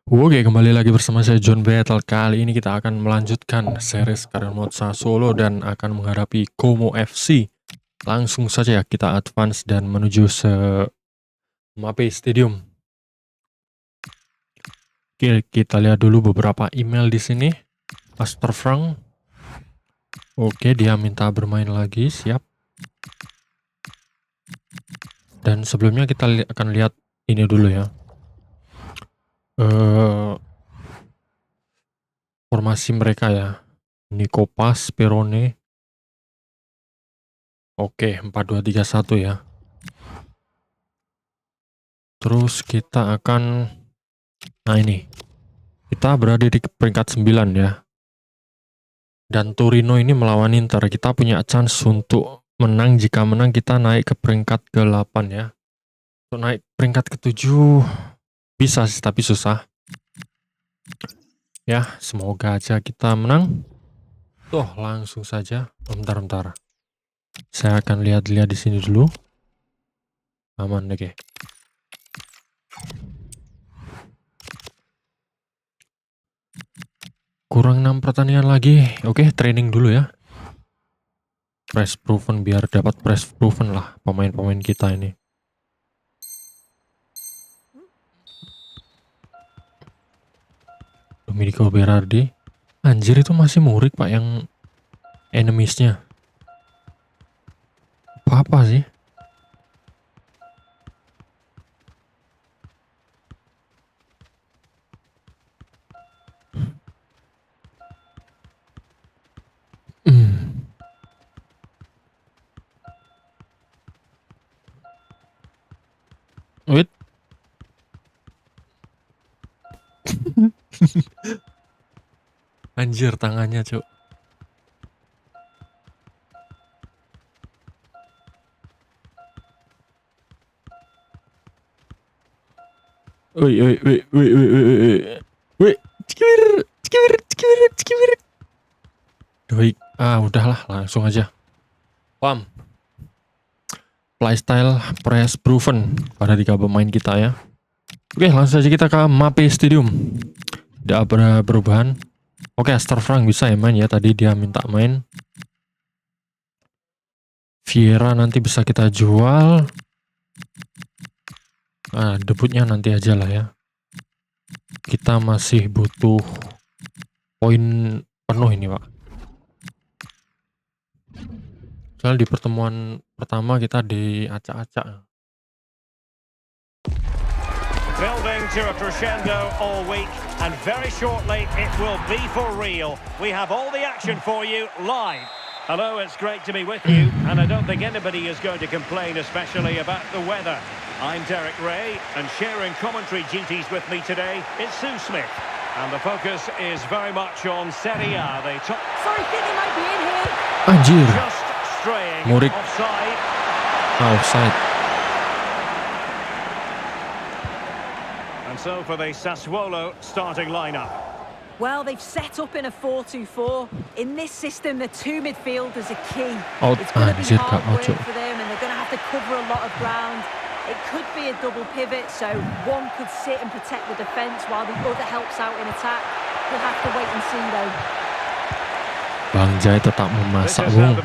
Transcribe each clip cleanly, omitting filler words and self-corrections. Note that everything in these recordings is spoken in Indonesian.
Oke, kembali lagi bersama saya John Battle. Kali ini kita akan melanjutkan series Karir Mode Sassuolo dan akan menghadapi Como FC. Langsung saja kita advance dan menuju Mape Stadium. Oke, kita lihat dulu beberapa email di sini. Pastor Frank. Oke, dia minta bermain lagi, siap. Dan sebelumnya kita akan lihat ini dulu ya. Formasi mereka ya. Nikopas, Perone. Oke, 4-2-3-1 ya. Terus kita akan, nah ini, kita berada di peringkat 9 ya. Dan Torino ini melawan Inter, kita punya chance untuk menang. Jika menang kita naik ke peringkat ke-8 ya. Untuk naik peringkat ke-7 bisa sih, tapi susah. Ya, semoga aja kita menang. Tuh, langsung saja. Bentar. Saya akan lihat-lihat di sini dulu. Aman, oke. Kurang 6 pertandingan lagi. Oke, training dulu ya. Press proven, biar dapat press proven lah pemain-pemain kita ini. Domenico Berardi. Anjir, itu masih murid pak yang enemiesnya. Apa sih? Wait. Anjir, tangannya cuk. Wih, cikir. Doi, udahlah, langsung aja. Pam. Playstyle press proven pada 3 pemain kita ya. Oke, langsung saja kita ke Mape Stadium. Tidak ada perubahan. Oke, Astor Frank bisa ya main ya, tadi dia minta main. Vieira nanti bisa kita jual. Debutnya nanti aja lah ya. Kita masih butuh poin penuh ini pak. Soalnya di pertemuan pertama kita diacak-acak. Building to a crescendo all week, and very shortly it will be for real. We have all the action for you live. Hello, it's great to be with you, and I don't think anybody is going to complain, especially about the weather. I'm Derek Ray, and sharing commentary duties with me today is Sue Smith. And the focus is very much on Serie A. Sorry, think they might be in here. Anjir. Just straying Murid. offside. Offside. And so for the Sassuolo starting lineup. Well, they've set up in a 4-2-4. In this system, the 2 midfielders are key. It's going to be hard work for them, and they're going to have to cover a lot of ground. It could be a double pivot, so one could sit and protect the defence while the other helps out in attack. We'll have to wait and see, though. Bang Jai tetap memasak Bung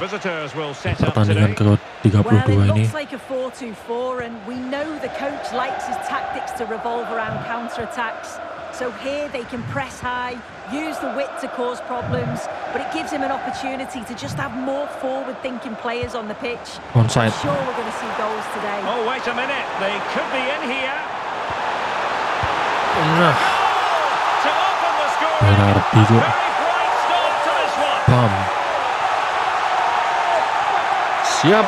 pertandingan ke-32 it ini. looks like a 4-2-4, and we know the coach likes his tactics to revolve around counter-attacks. So here they can press high, use the width to cause problems, but it gives him an opportunity to just have more forward-thinking players on the pitch. Onside. I'm sure we're going to see goals today. Oh, wait a minute. They could be in here. Nah. To open the score. Berardi juga. Pam. Siap.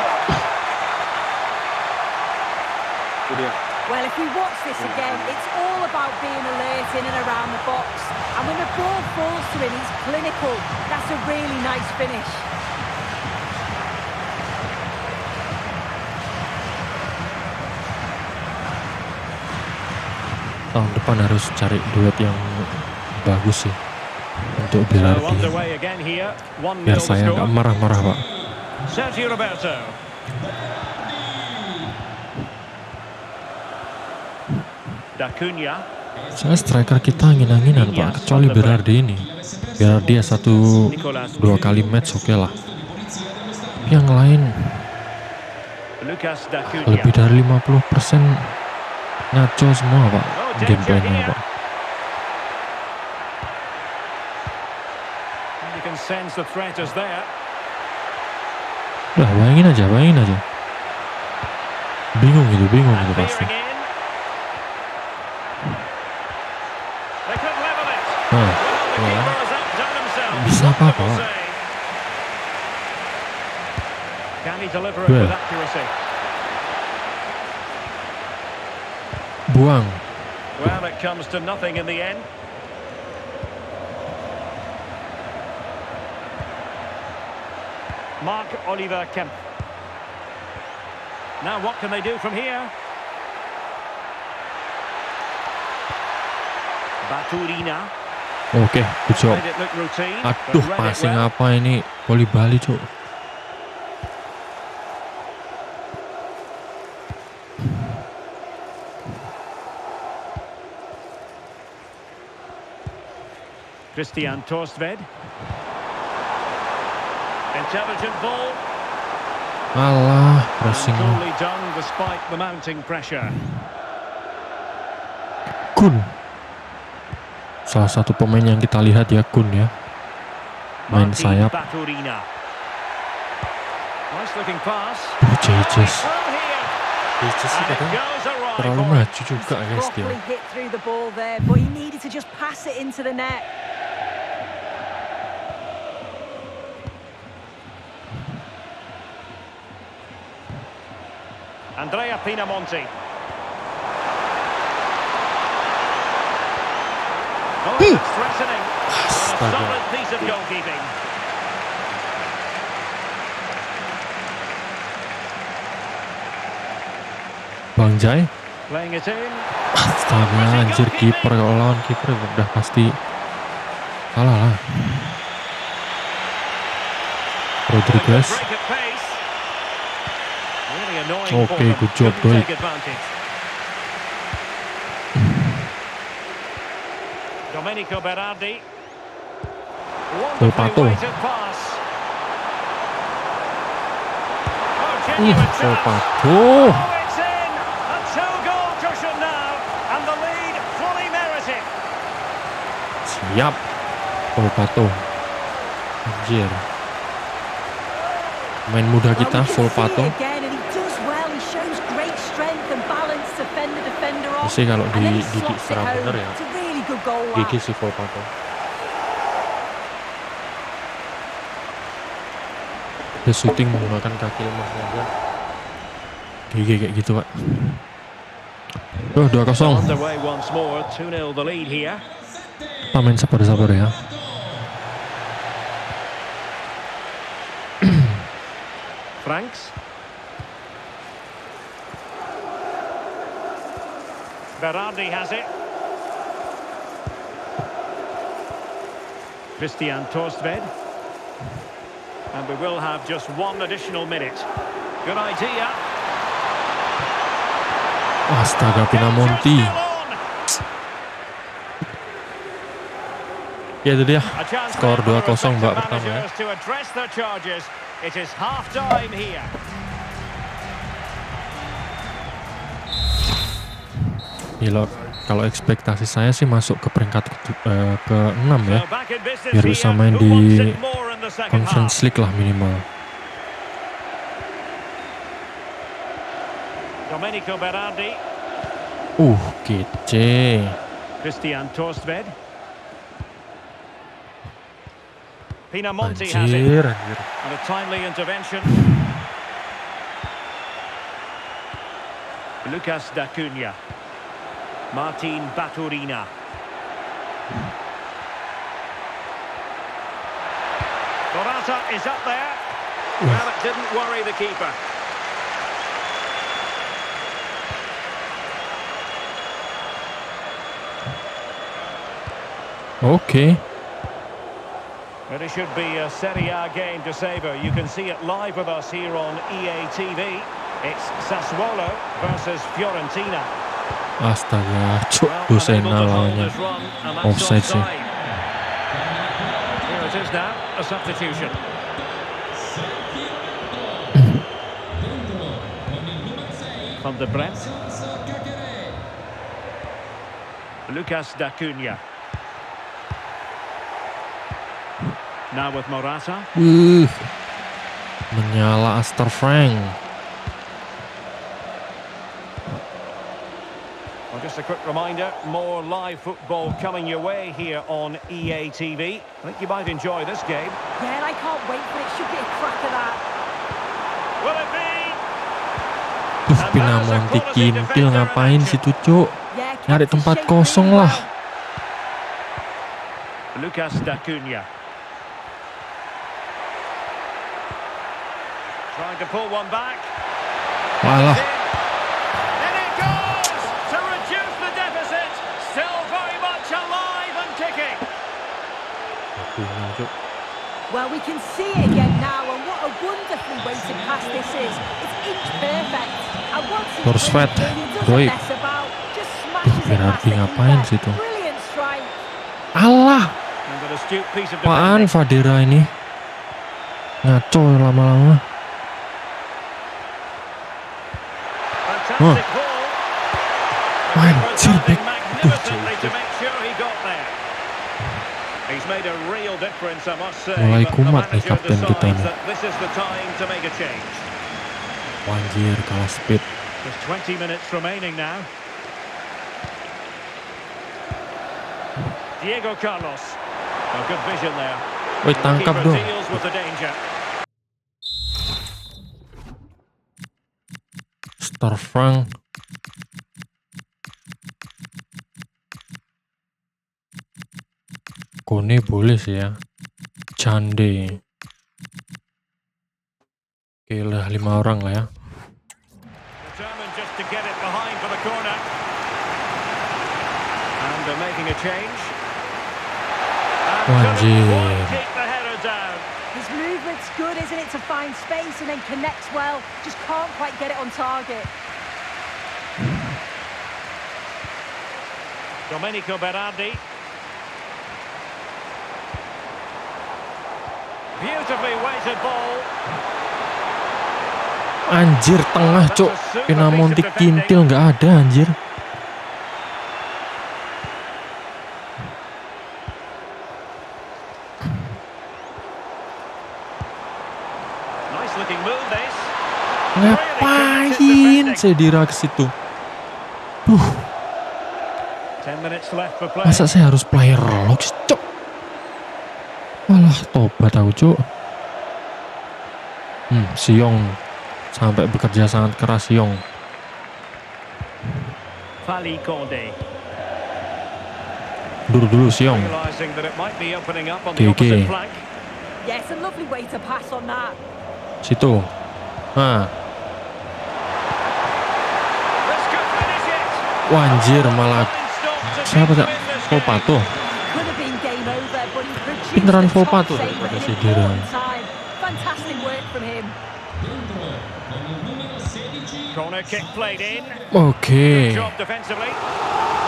Well, if we watch this again, it's all about being alert in and around the box. And when the ball falls to him, he's clinical. That's a really nice finish. Tahun depan harus cari duet yang bagus sih untuk Berardi. Biar saya nggak marah-marah pak. Sergio Roberto. Da Cunha. Saya striker kita angin-anginan Pak, kecuali Berardi ini. Berardi ya 1-2 kali match oke lah. Yang lain lebih dari 50% ngaco semua Pak, gameplaynya Pak. Lah bayangin aja. Bingung itu pasti. Nah, ya. Bisa apa-apa Pak. Duel. Buang. Well, it comes to nothing in the end. Marc-Oliver Kemp. Now what can they do from here? Baturina. Oke, good job. Made it look routine, Aduh, but read it passing well. apa ini? Voli Bali, Cuk. Christian Torstved. Intelligent ball. Alah, And pressing. coolly done despite the mounting pressure. Kun. Salah satu pemain yang kita lihat ya, Kun ya. Main Martin sayap. Baturina. Nice looking pass. Jesus. Through here. Jesus sih And it kadang goes awry terlalu for him. maju juga guys dia. Properly hit through the ball there, but he needed to just pass it into the net. Andrea Pinamonti. Oh, it's threatening. What a Astaga. solid piece of goalkeeping. Bang Jai. Playing it in. Astaga, anjir kiper, kalau lawan kiper udah pasti kalah lah. Rodriguez. Break at pace. Really annoying for Okay, them. good job, Couldn't Doik. take advantage. Domenico Berardi. Wonderfully Pato. weighted pass. Oh, genuine chance. Pato. Oh, it's in! A two-goal cushion now, and the lead fully merited. Siap. Pato. Anjir. Main muda kita, Well, we can see it Pato. again, and he does well. He shows great strength and balance to fend the defender off. Sih kalau And then he dididik slots it secara home. bener ya, It's a really good goal, that. gigi sih Pato. Dia syuting menggunakan kaki lemahnya kan. Gigi kayak gitu Pak. 2-0. Underway once more, 2-0 the lead here. Kita main sabar-sabar ya. Franks. Berardi has it. Christian Torstved. And we will have just one additional minute. Good idea. Astaga, Pinamonti. Ya itu dia. A chance Skor there for 2-0 Mbak respective pertama ya. managers to address their charges. It is half time here. Gila, kalau ekspektasi saya sih masuk ke peringkat ke-6 ya. So back in business Biar bisa here. main Who di wants it more in the second Conference half? League lah minimal. Domenico Berardi. Kece. Christian Torstved. Pinamonti has it. Anjir. And a timely intervention. Lucas D'Acunha. Martin Baturina. Morata is up there. Well, it didn't worry the keeper. Oke. But it should be a Serie A game to savour. You can see it live with us here on EA TV. It's Sassuolo versus Fiorentina. Astaga, cuk, Well, Lucena unable to hold lawannya. his run, and that's Offside sih. offside. Here it is now, a substitution. Van de Brent. Lucas Dacunia. Now with Morata. Menyala Astor Frank. Well, just a quick reminder, more live football coming your way here on EA TV. I think you might enjoy this game. Yeah, and I can't wait for it. Should be a cracker that. Will it be? Pinamonti kintil ngapain situ, cuk? Yeah, Nyari kept his tempat shape kosong really lah. well. Lucas Dacunia. Trying to pull one back. Walah, In it goes to reduce the deficit. Still very much alive and kicking. Well, we can see it again now, and what a wonderful way to pass this is. It's inch perfect. And once he Force brings fed. it in, he doesn't Doi. mess about. Just smashes it past Berarti the ngapain keeper. situ? Brilliant strike. Alah, And an astute piece of apaan defending. Fadera ini? Ngaco lama-lama. Fantastic ball. Anjir, Something Bek. magnificently to make sure he got there. He's made a real difference, I must say. Mulai but the kumat nih manager kapten kita decides nih. that this is the time to make a change. Anjir, kalah speed. There's 20 minutes remaining now. Diego Carlos. A good vision there. Woi, tangkap Keeper dong. deals with the danger. Star Frank. Kone boleh sih ya. Cande. Oke lah, 5 orang lah ya. Determined just to get it behind for the corner. And they're making a change. And Anjir. couldn't quite keep the header down. His movement's good, isn't it, to find space and then connects well. Just can't quite get it on target. Domenico Berardi. Beautifully weighted ball. Anjir, tengah cuk. Pinamonti kintil nggak ada anjir. Nice looking move this. Ngapain Sedira ke situ? 10 minutes left for play. Masa saya harus player lock sih, cuk? Walah, tobat aku, cuk. Siong sampai bekerja sangat keras, Siong. Fali Konde. Dulu Siong. Realizing that it might be opening up on the GG. opposite flank. Yes, a lovely way to pass on that. Situ. Nah, This could finish it. wah, anjir malah siapa tak? Volpato. Could have been game over, but he produced Pinteran a top Volpato save daripada at an Sedira. important time. Fantastic work from him. Corner kick played in. Oke, Job defensively.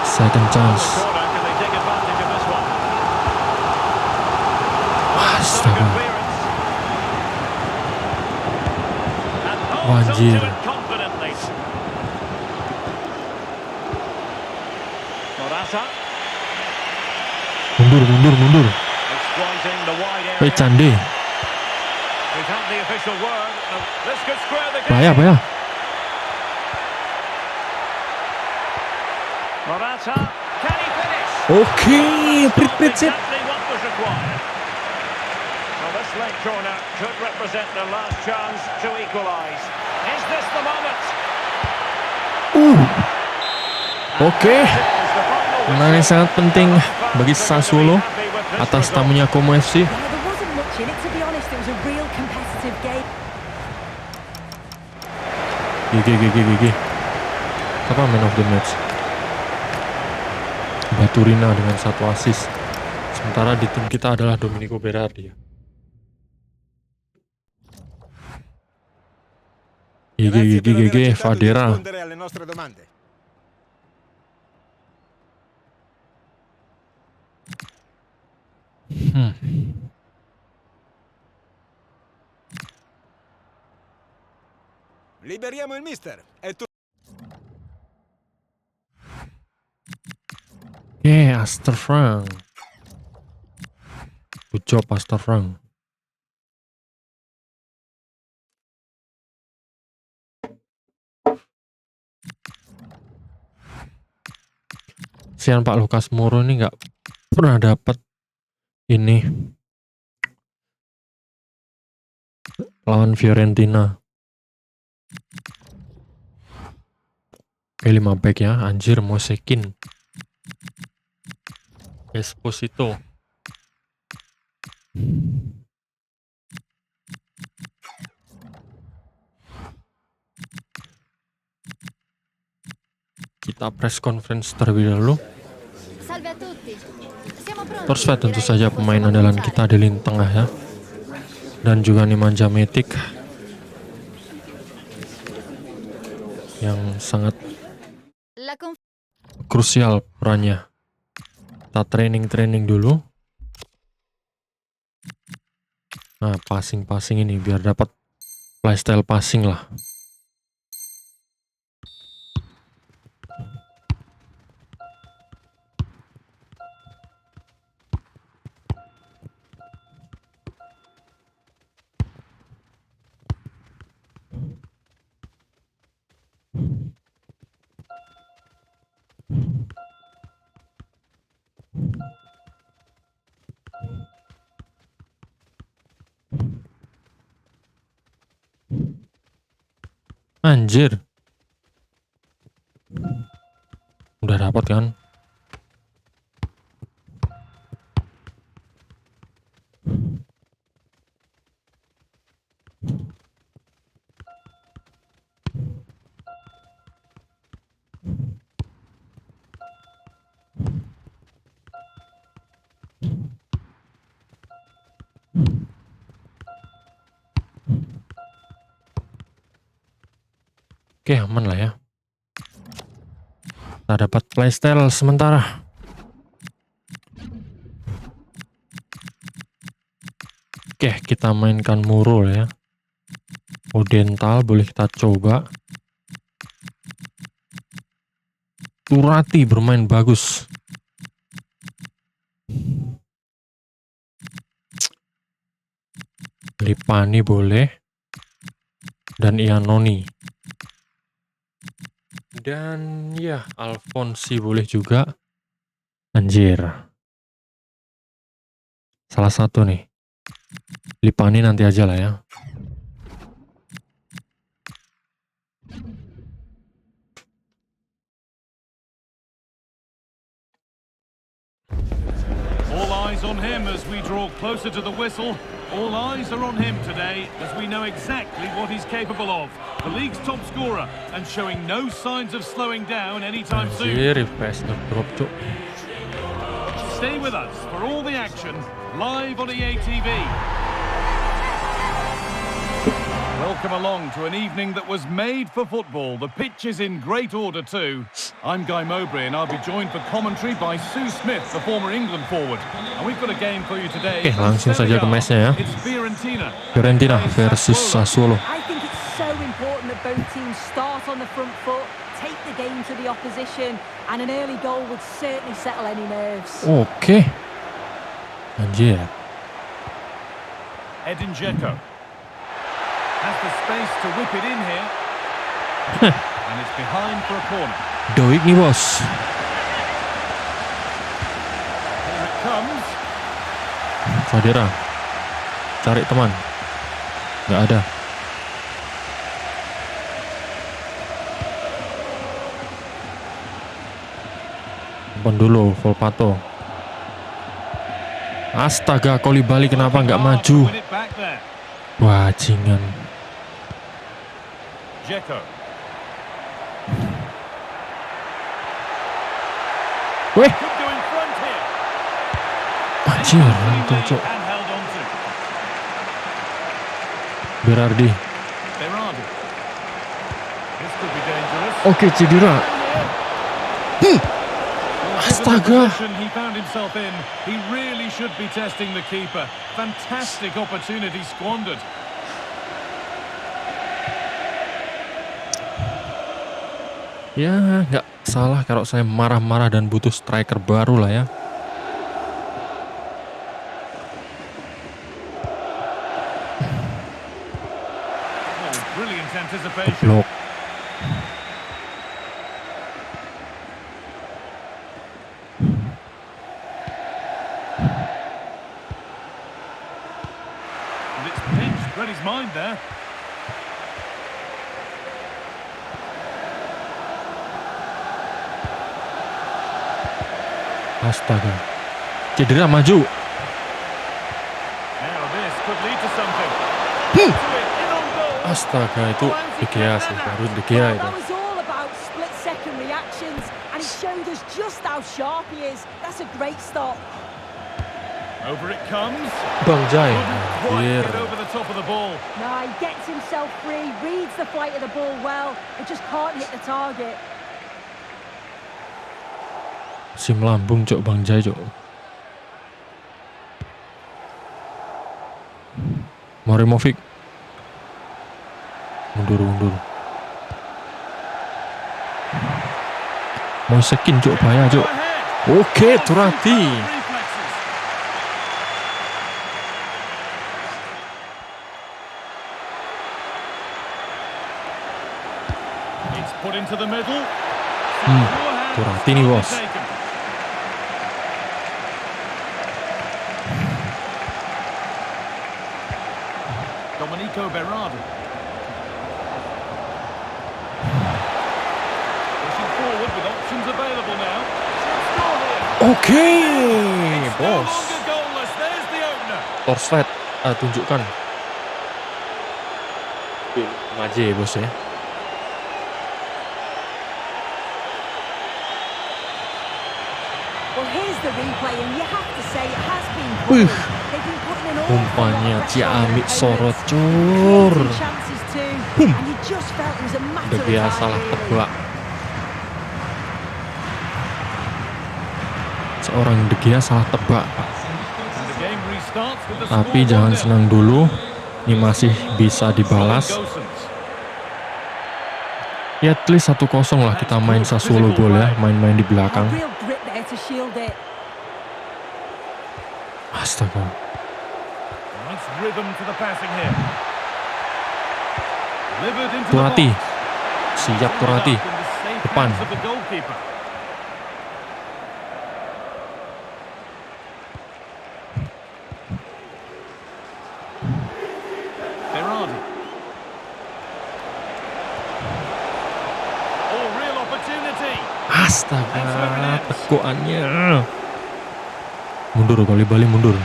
second chance. Corner, can they take advantage of this one? Astaga. Good clearance. And holds Anjir. onto it confidently. Morata Mundur. exploiting the wide Woi, area. Cande. We've had the official word. This could square the Bahaya. Morata, can he finish? Oke, prit sip. Exactly what was required. Well, this late corner could represent their last chance to equalise. Is this the moment? Oke. Menang yang sangat penting bagi Sassuolo atas tamunya Como FC. Yeah, there wasn't much in it, to be honest. It was a real competitive game. GG. Siapa man of the match? Baturina dengan 1 assist. Sementara di tim kita adalah Domenico Berardi. GG, Fadera. Rispondere alle nostre domande. Liberiamo il mister. È tu. Astor Frank. Good job, Astor Frank. Sian Pak Lucas Moura ini nggak pernah dapat ini lawan Fiorentina. Oke, 5 back ya, anjir, Mosekin, Esposito. Kita press conference terlebih dahulu. Salve a tutti. Siamo pronti. Torsved tentu saja pemain andalan kita di lini tengah ya. Dan juga Nemanja Matic yang sangat krusial perannya. Kita training dulu. Nah, passing ini biar dapat playstyle passing lah. Anjir. Udah dapat kan? Oke, aman lah ya. Kita dapat playstyle sementara. Oke, kita mainkan Muro ya. Odental boleh kita coba. Turati bermain bagus. Lipani boleh. Dan Iannoni. Dan ya, Alfonsi boleh juga. Anjir. Salah satu nih. Lipani nanti aja lah ya. All eyes on him as we draw closer to the whistle. All eyes are on him today as we know exactly what he's capable of. The league's top scorer and showing no signs of slowing down anytime soon. Anjir, FPS ngedrop cuk. Stay with us for all the action live on EA TV. Welcome along to an evening that was made for football. The pitch is in great order too. I'm Guy Mowbray and I'll be joined for commentary by Sue Smith, the former England forward. And we've got a game for you today. Oke, langsung saja ke match-nya ya. It's Fiorentina. Fiorentina versus Sassuolo. I think it's so important that both teams start on the front foot, take the game to the opposition, and an early goal would certainly settle any nerves. Oke. Anjir. Edin Dzeko has the space to whip it in here. And it's behind for a corner. Doik nih bos. Here it comes. Fadera. Cari teman. Nggak ada. Umpan dulu, Volpato. Astaga, Koulibaly kenapa nggak maju? Win it back there. Bajingan. Dzeko. Weh, Could go in front here. anjir, langsung cok. And held on to. Berardi. Berardi. This could be dangerous. Oke, cedera. Well, Astaga. Position he found himself in, he really should be testing the keeper. Fantastic opportunity squandered. Ya, nggak salah kalau saya marah-marah dan butuh striker baru lah ya. Oh, brilliant anticipation. Blok. And it's pinched, read his mind there. Astaga. Cedera maju. Now this could lead to something. To it, in on goal. Astaga, itu De Gea sih, baru De Gea Well, itu. that was all about split-second reactions, and he showed us just how sharp he is. That's a great stop. Over it comes. Bang Jai. Couldn't quite Anjir. get over the top of the ball. No, he gets himself free, reads the flight of the ball well, but just can't hit the target. Si melambung cok Bang Jai cok. Marimovic. Mundur. Moisekin cok, bahaya cok. Ahead. Oke, Turati. Reflexes. It's put into the middle. Secure hands Turati nih, bos. taken. Domenico Berardi. Pushing forward with options available now. Should score here. Oke, No bos. longer goalless. There's the opener. Torsvet, tunjukkan. Ngaji bos ya. Well, here's the replay, and you have to say it has been Wih. good. They've been putting an awful lot Umpannya of pressure on Ciamik their sorot opponents. cur. Creating chances too, and you just felt it was a matter De of Gea time, salah really. tebak. Seorang De Gea salah tebak, Pak. And the game restarts with the Tapi score jangan 1-0. senang dulu. Ini masih bisa dibalas. Gosens. Ya at least 1-0 lah kita main Sassuolo Ball ya. Main-main di A belakang. real grip there to shield it. Astaga. Nice rhythm to the passing here. Delivered into Turati. the box. Siap Turati. In the safe Depan. hands of the goalkeeper. Berardi. Oh, real opportunity. Astaga, tegukannya. Mundur kali Bali mundur.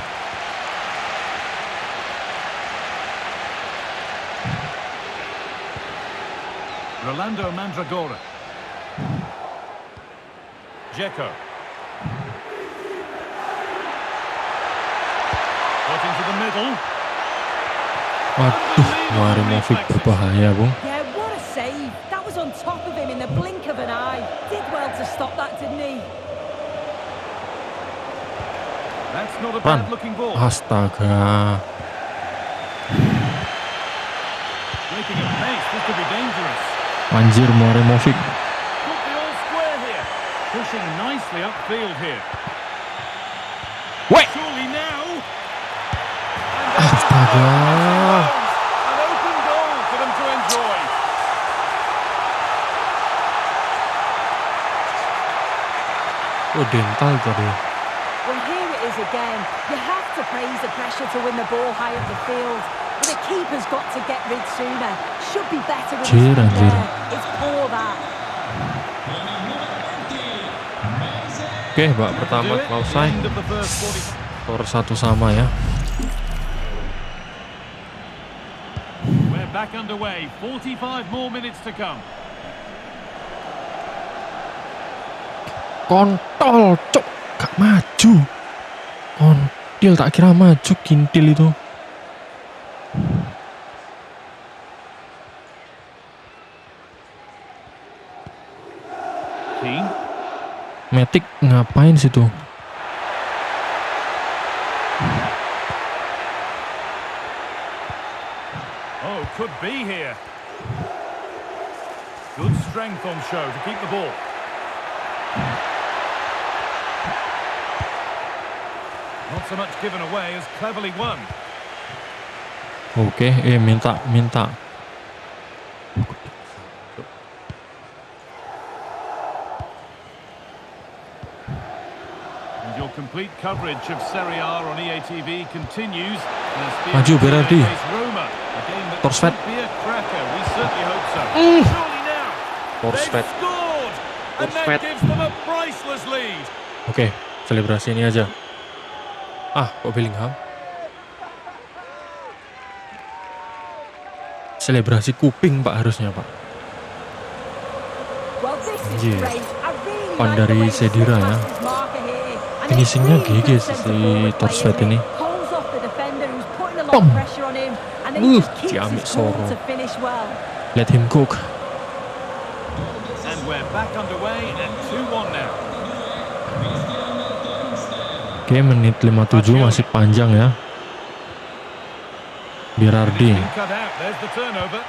Rolando Mandragora. Dzeko. Got into the middle. Waduh, Marimovic berbahaya, Bung. Yeah, what a save. That was on top of him in the blink of an eye. Did well to stop that, didn't he? That's not a Run. bad looking ball. Astaga. Breaking at pace, this could be dangerous. Anjir Marimovic. Put the all square here. Pushing nicely upfield here. Wait. Surely now. Astaga. An open goal for them to enjoy. Oh, dental tadi. Well, here it is again. You have to praise the pressure to win the ball high up the field. But the keeper's got to get rid sooner. Should be better with his Anjir, feet anjir. there. It's poor that. Oke, babak pertama Do it. telah usai. End of the first 40. Skor 1-1 ya. We're back underway. 45 more minutes to come. Kontol, cok, gak maju. Kontil, tak kira maju, kintil itu. Keane. Matic ngapain situ? Oh, could be here. Good strength on show to keep the ball. Not so much given away as cleverly won. Oke, minta. And your complete coverage of Serie A on EA TV continues. Maju Berardi. Roma, a game that Torsved. could be a cracker. We certainly hope so. Surely now. Torsved. They've scored. And that Torsved. gives them a priceless lead. Oke, selebrasi ini aja. Kok Bellingham? Selebrasi kuping Pak harusnya Pak. Well, this is Anjir. great. I really Pan like the dari way Sedira ya. Slick marker here. And Finishingnya it's really GG good sih centre forward si Torsved play, ini. Holds off the defender who's putting a lot Bom. of pressure on him, and then he just keeps Ciamik his cool Soro. to finish well. Let him cook. And we're back underway at 2-1 now. Oke, menit 57 masih panjang ya. Berardi. Been cut out. There's the turnover.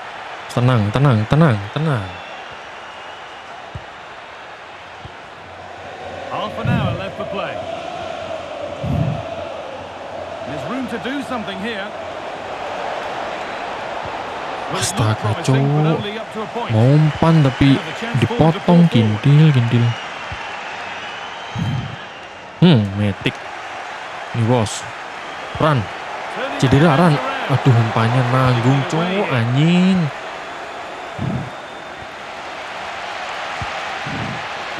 Tenang. Half an hour left for play. There's room to do something here. Well, it looked Astaga, promising, but cowok. only up to a point. Mau umpan tapi dipotong kintil. Matic. Ini bos. Run. Turning Cedera things Ran. around. Aduh, umpannya nanggung cowok anjing.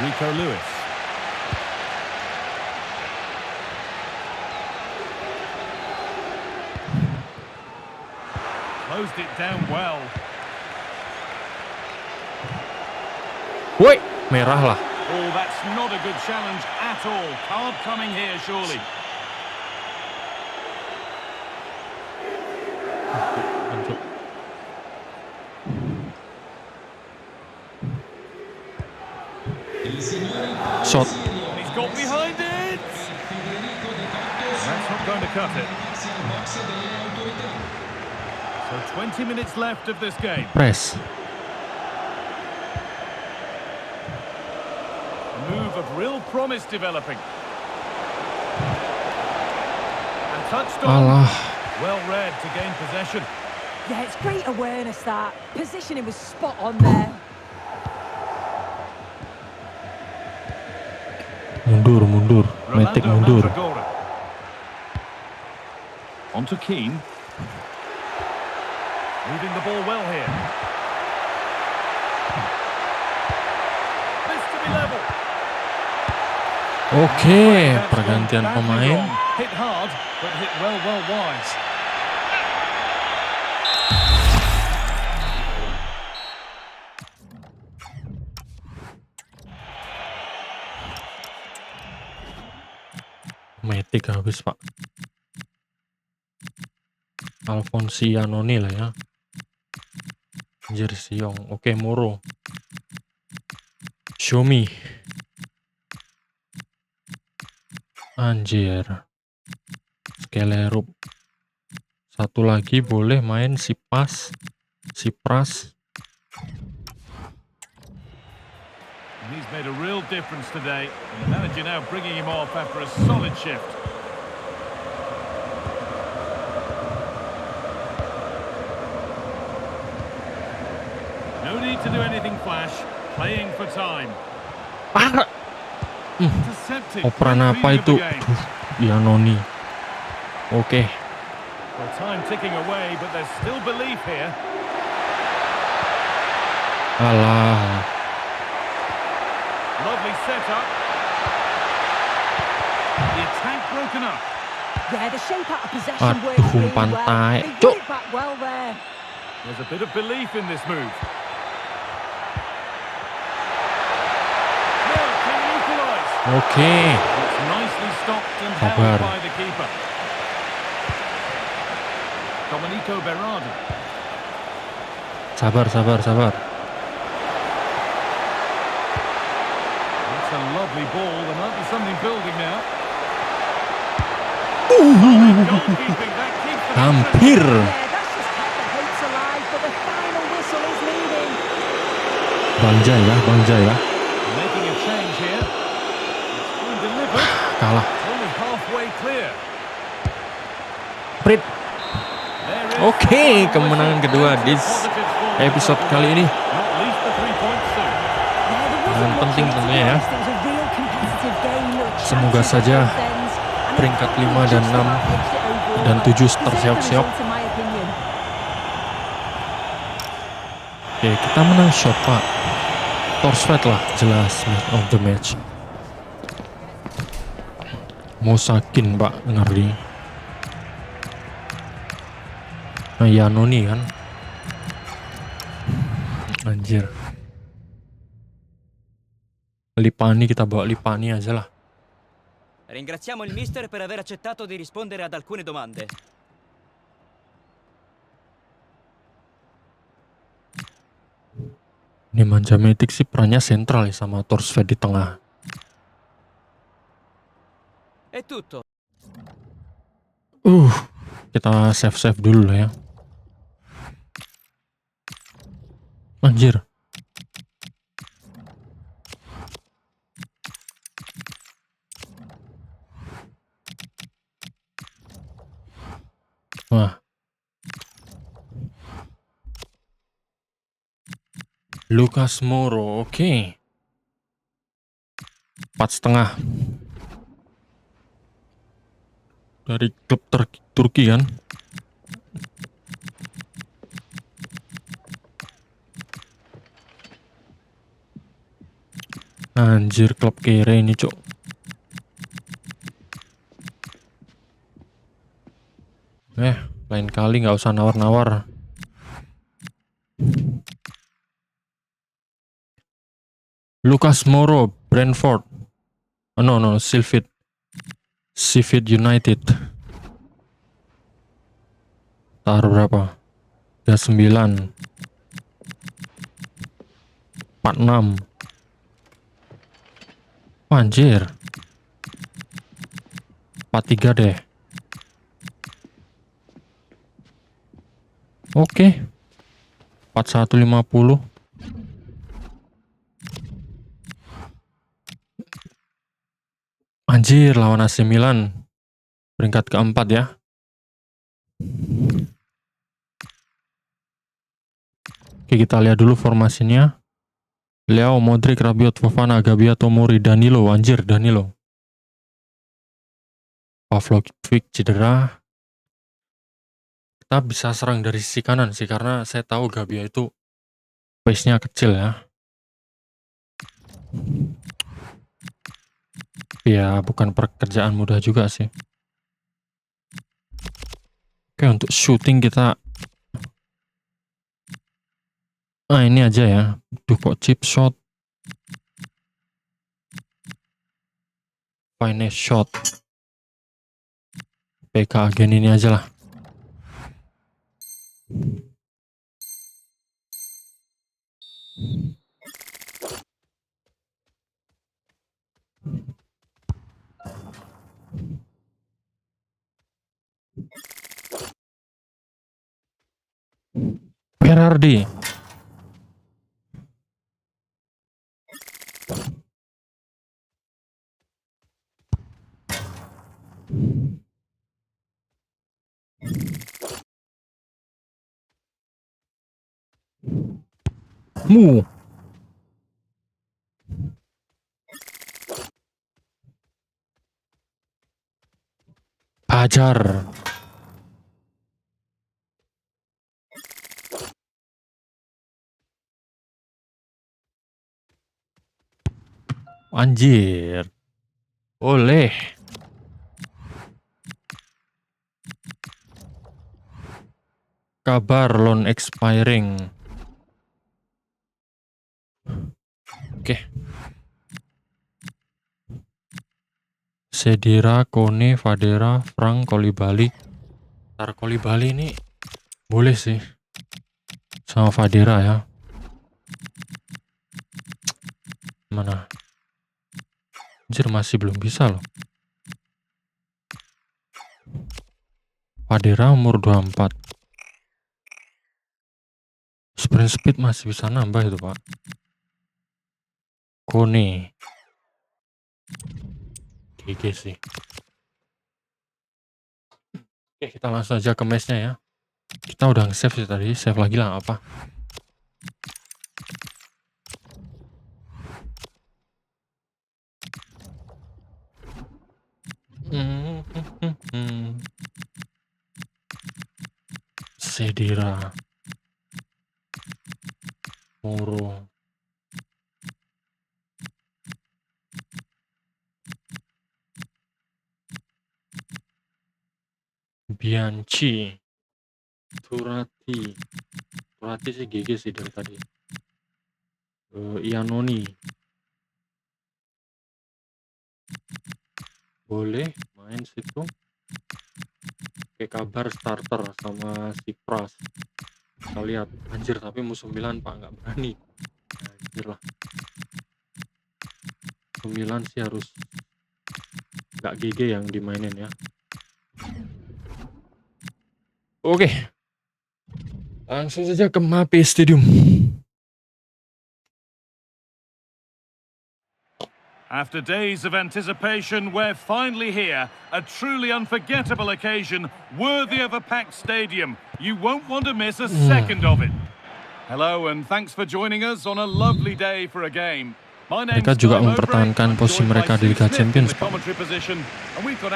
Rico Lewis. Closed it down well. Woi, merah lah. Oh, that's not a good challenge at all. Card coming here, surely. Shot. He's got behind it. That's not going to cut it. So 20 minutes left of this game. Press. A move of real promise developing. And touched on. Alah. Well read to gain possession. Yeah, it's great awareness that. Positioning was spot on there. Mundur. Matic Rolando mundur. Mandragora. On to Keane. Moving the ball well here. This to be level. Oke, That's pergantian gone badly pemain. wrong. Hit hard, but hit well wide. Matic habis Pak. Alfonsianoni lah ya. Jersiong. Oke, Moro. Xiaomi. Anjir. Skelerup. Satu lagi boleh main si Pras. And he's made a real difference today. And the manager now bringing him off after a solid shift. No need to do anything flash. Playing for time. Deceptive. Operan Great apa reading of itu? the game. Aduh, Iannoni. Oke. Well, time ticking away, but there's still belief here. Alah. Lovely setup. The attack broken up. Yeah, the shape out of possession Aduh, worked really umpan well. tai. They Cuk. got it back well there. There's a bit of belief in this move. Now, can he equalise? Oke. It's nicely stopped and Sabar. held by the keeper. Domenico Berardi. Sabar. It's a low lovely ball. There might be something building now. Goalkeeping, that keeps them Hampir. Yeah, that's just kept the hopes alive, but the final whistle is needed. Bang Jai ya. making a change here. It's been delivered. Kalah. Only halfway clear. Prit. There is Oke, the kemenangan whistle. kedua di Positive for episode kali ini. Not least the 3 points soon. Yang penting tentunya ya. Semoga saja peringkat 5 dan 6 dan 7 tersiap-siap. Oke, kita menang shot, Pak. Torsved lah, jelas man of the match. Mosakin, Pak, ngeri. Nah, Yanoni kan. Anjir. Lipani, kita bawa Lipani aja lah. Ringraziamo il mister per aver accettato di rispondere ad alcune domande. Ini Manjametic sih perannya sentral ya sama Torsved di tengah. È tutto. Kita save dulu lah ya. Anjir. Wah. Lucas Moura, oke. 4,5. Dari klub Turki kan. Anjir, klub kere ini, cok. Lain kali nggak usah nawar-nawar. Lucas Moura, Brentford. Oh, no, Sheffield United. Taruh berapa? 39. 46. Anjir. 43 deh. Oke. 4150. Anjir, lawan AC Milan. Peringkat keempat ya. Oke, kita lihat dulu formasinya. Leo, Modric, Rabiot, Fofana, Gabia, Tomori, Danilo. Anjir, Danilo. Pavlovic cedera. Kita bisa serang dari sisi kanan sih, karena saya tahu Gabia itu pace-nya kecil ya. Ya, bukan pekerjaan mudah juga sih. Oke, untuk shooting kita ini aja ya. Duh, kok chip shot. Finesse shot. PK agen ini aja lah. Berardi. Mu. Ajar. Anjir. Oleh. Kabar loan expiring. Oke. Sedira, Kone, Fadera, Frank, Kolibali. Ntar Kolibali ini boleh sih. Sama Fadera ya. Mana? Anjir, masih belum bisa loh. Padera umur 24. Sprint speed masih bisa nambah itu, Pak. Kone. GG sih. Oke, kita langsung aja ke match-nya ya. Kita udah nge-save sih tadi, save lagi lah apa. Sedira. Moro. Bianchi. Turati sih GG sih dari tadi. Iannoni. Boleh main situ. Kayak kabar starter sama si Pras. Kita lihat. Anjir, tapi musuh Milan Pak nggak berani. Anjir lah. Musuh Milan sih harus nggak GG yang dimainin ya. Oke. Langsung saja ke Mapei Stadium. After days of anticipation, we're finally here. A truly unforgettable occasion, worthy of a packed stadium. You won't want to miss a second of it. Hello and thanks for joining us on a lovely day for a game. Mereka juga mempertahankan posisi mereka di Liga Champions, Pak.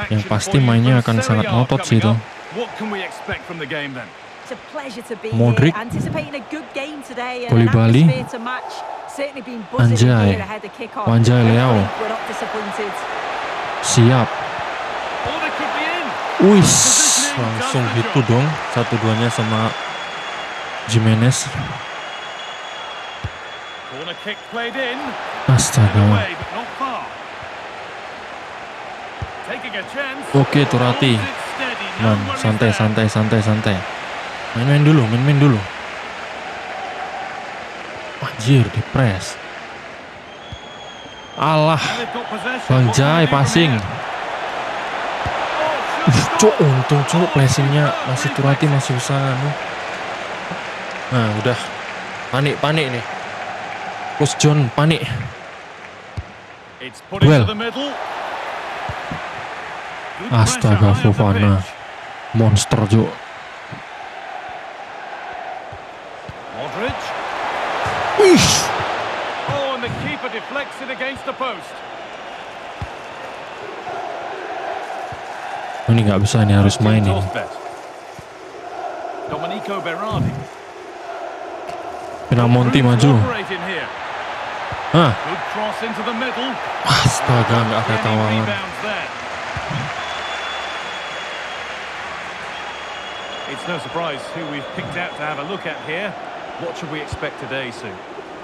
Yang pasti mainnya akan sangat ngotot sih itu. Modric, Koulibaly, Wanjai Leao. Siap. Wih, langsung gitu dong. 1-2-nya sama Jimenez. Astaga. Oke, Turati. Man, santai. Main dulu. Anjir, di press. Alah. Bang Jai passing. Cok, untung cok placingnya masih Turati masih bisa anu. Nah, udah. Panik nih. Coach John panik. Duel. Astaga, Fofana. Monster, Jo. Wih. Oh, and the keeper deflects it against the post. Ini nggak bisa, ini harus main ini. Domenico Berardi. Pinamonti maju. Hah? Good cross into the middle. Astaga, nggak ada tawaran. It's no surprise who we've picked out to have a look at here. What should we expect today, Sue?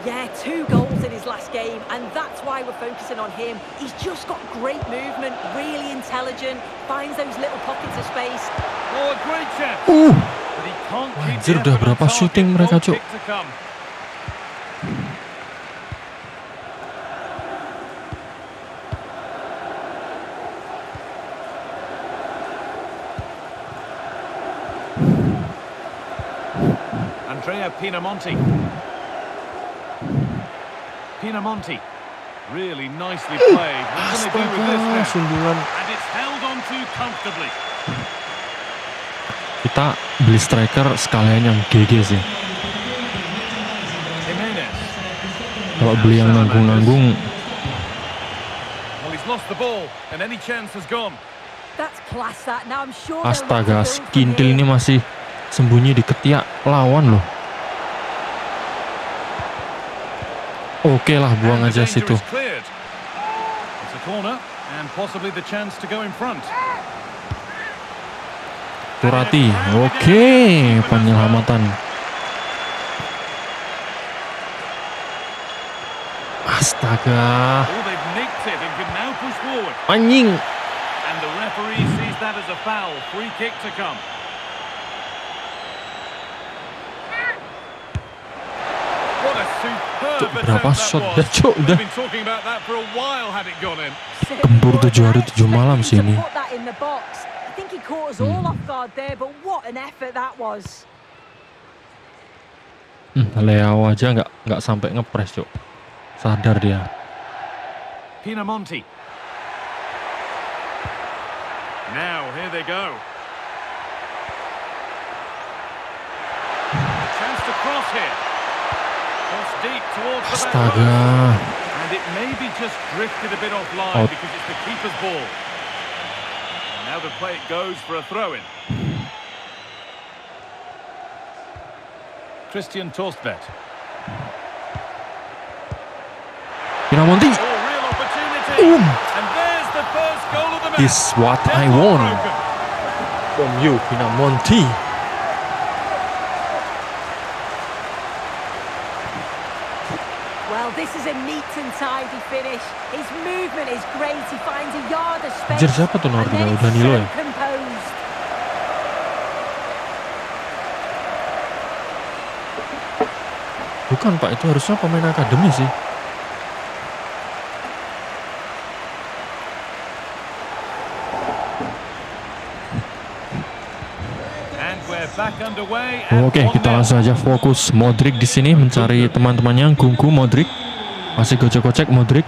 Yeah, 2 goals in his last game, and that's why we're focusing on him. He's just got great movement, really intelligent, finds those little pockets of space. Oh, a great chance. But he can't keep Anjir, udah berapa shooting mereka, Cuk? Andrea Pinamonti, really nicely played. What can they do with this now? Sundulan. And it's held on to comfortably. Kita beli striker sekalian yang GG sih. Jimenez. Kalau beli yang nanggung-nanggung. Well, he's lost the ball and any chance has gone. That's class that. Now I'm sure Astaga, Skintil ini masih sembunyi di ketiak lawan loh. Oke lah, buang aja situ. Turati, oke, penyelamatan. Astaga. Anjing. Superb Berapa attempt that shot was. ya, Cuk? We've Udah been talking about that for a while had it gone in. kembur 7 hari 7 malam sih ini. Put that in the box. I think he caught us all off guard there, but what an effort that was. Leao aja nggak sampai ngepres, Cuk. Sadar dia. Pinamonti. Now, here they go. Chance to cross here. Cross deep towards the back post. Astaga. And it maybe just drifted a bit offline Out. because it's the keeper's ball. And now the play it goes for a throw-in. Christian Torstvedt. Pinamonti. Oh, real opportunity. And there's the first goal of the match. This what I Deadlock want broken. from you, Pinamonti. Well, this is a neat and tidy finish. His movement is great. He finds a yard of space. Anjir, siapa tuh nomor and then 3? it's Danilo so ya? composed. Bukan, Pak, itu harusnya pemain akademi sih. And we're back underway at Oke, 1-0. kita langsung aja fokus Modric di sini mencari teman-temannya. Gunggu Modric. Masih gocek-gocek Modric.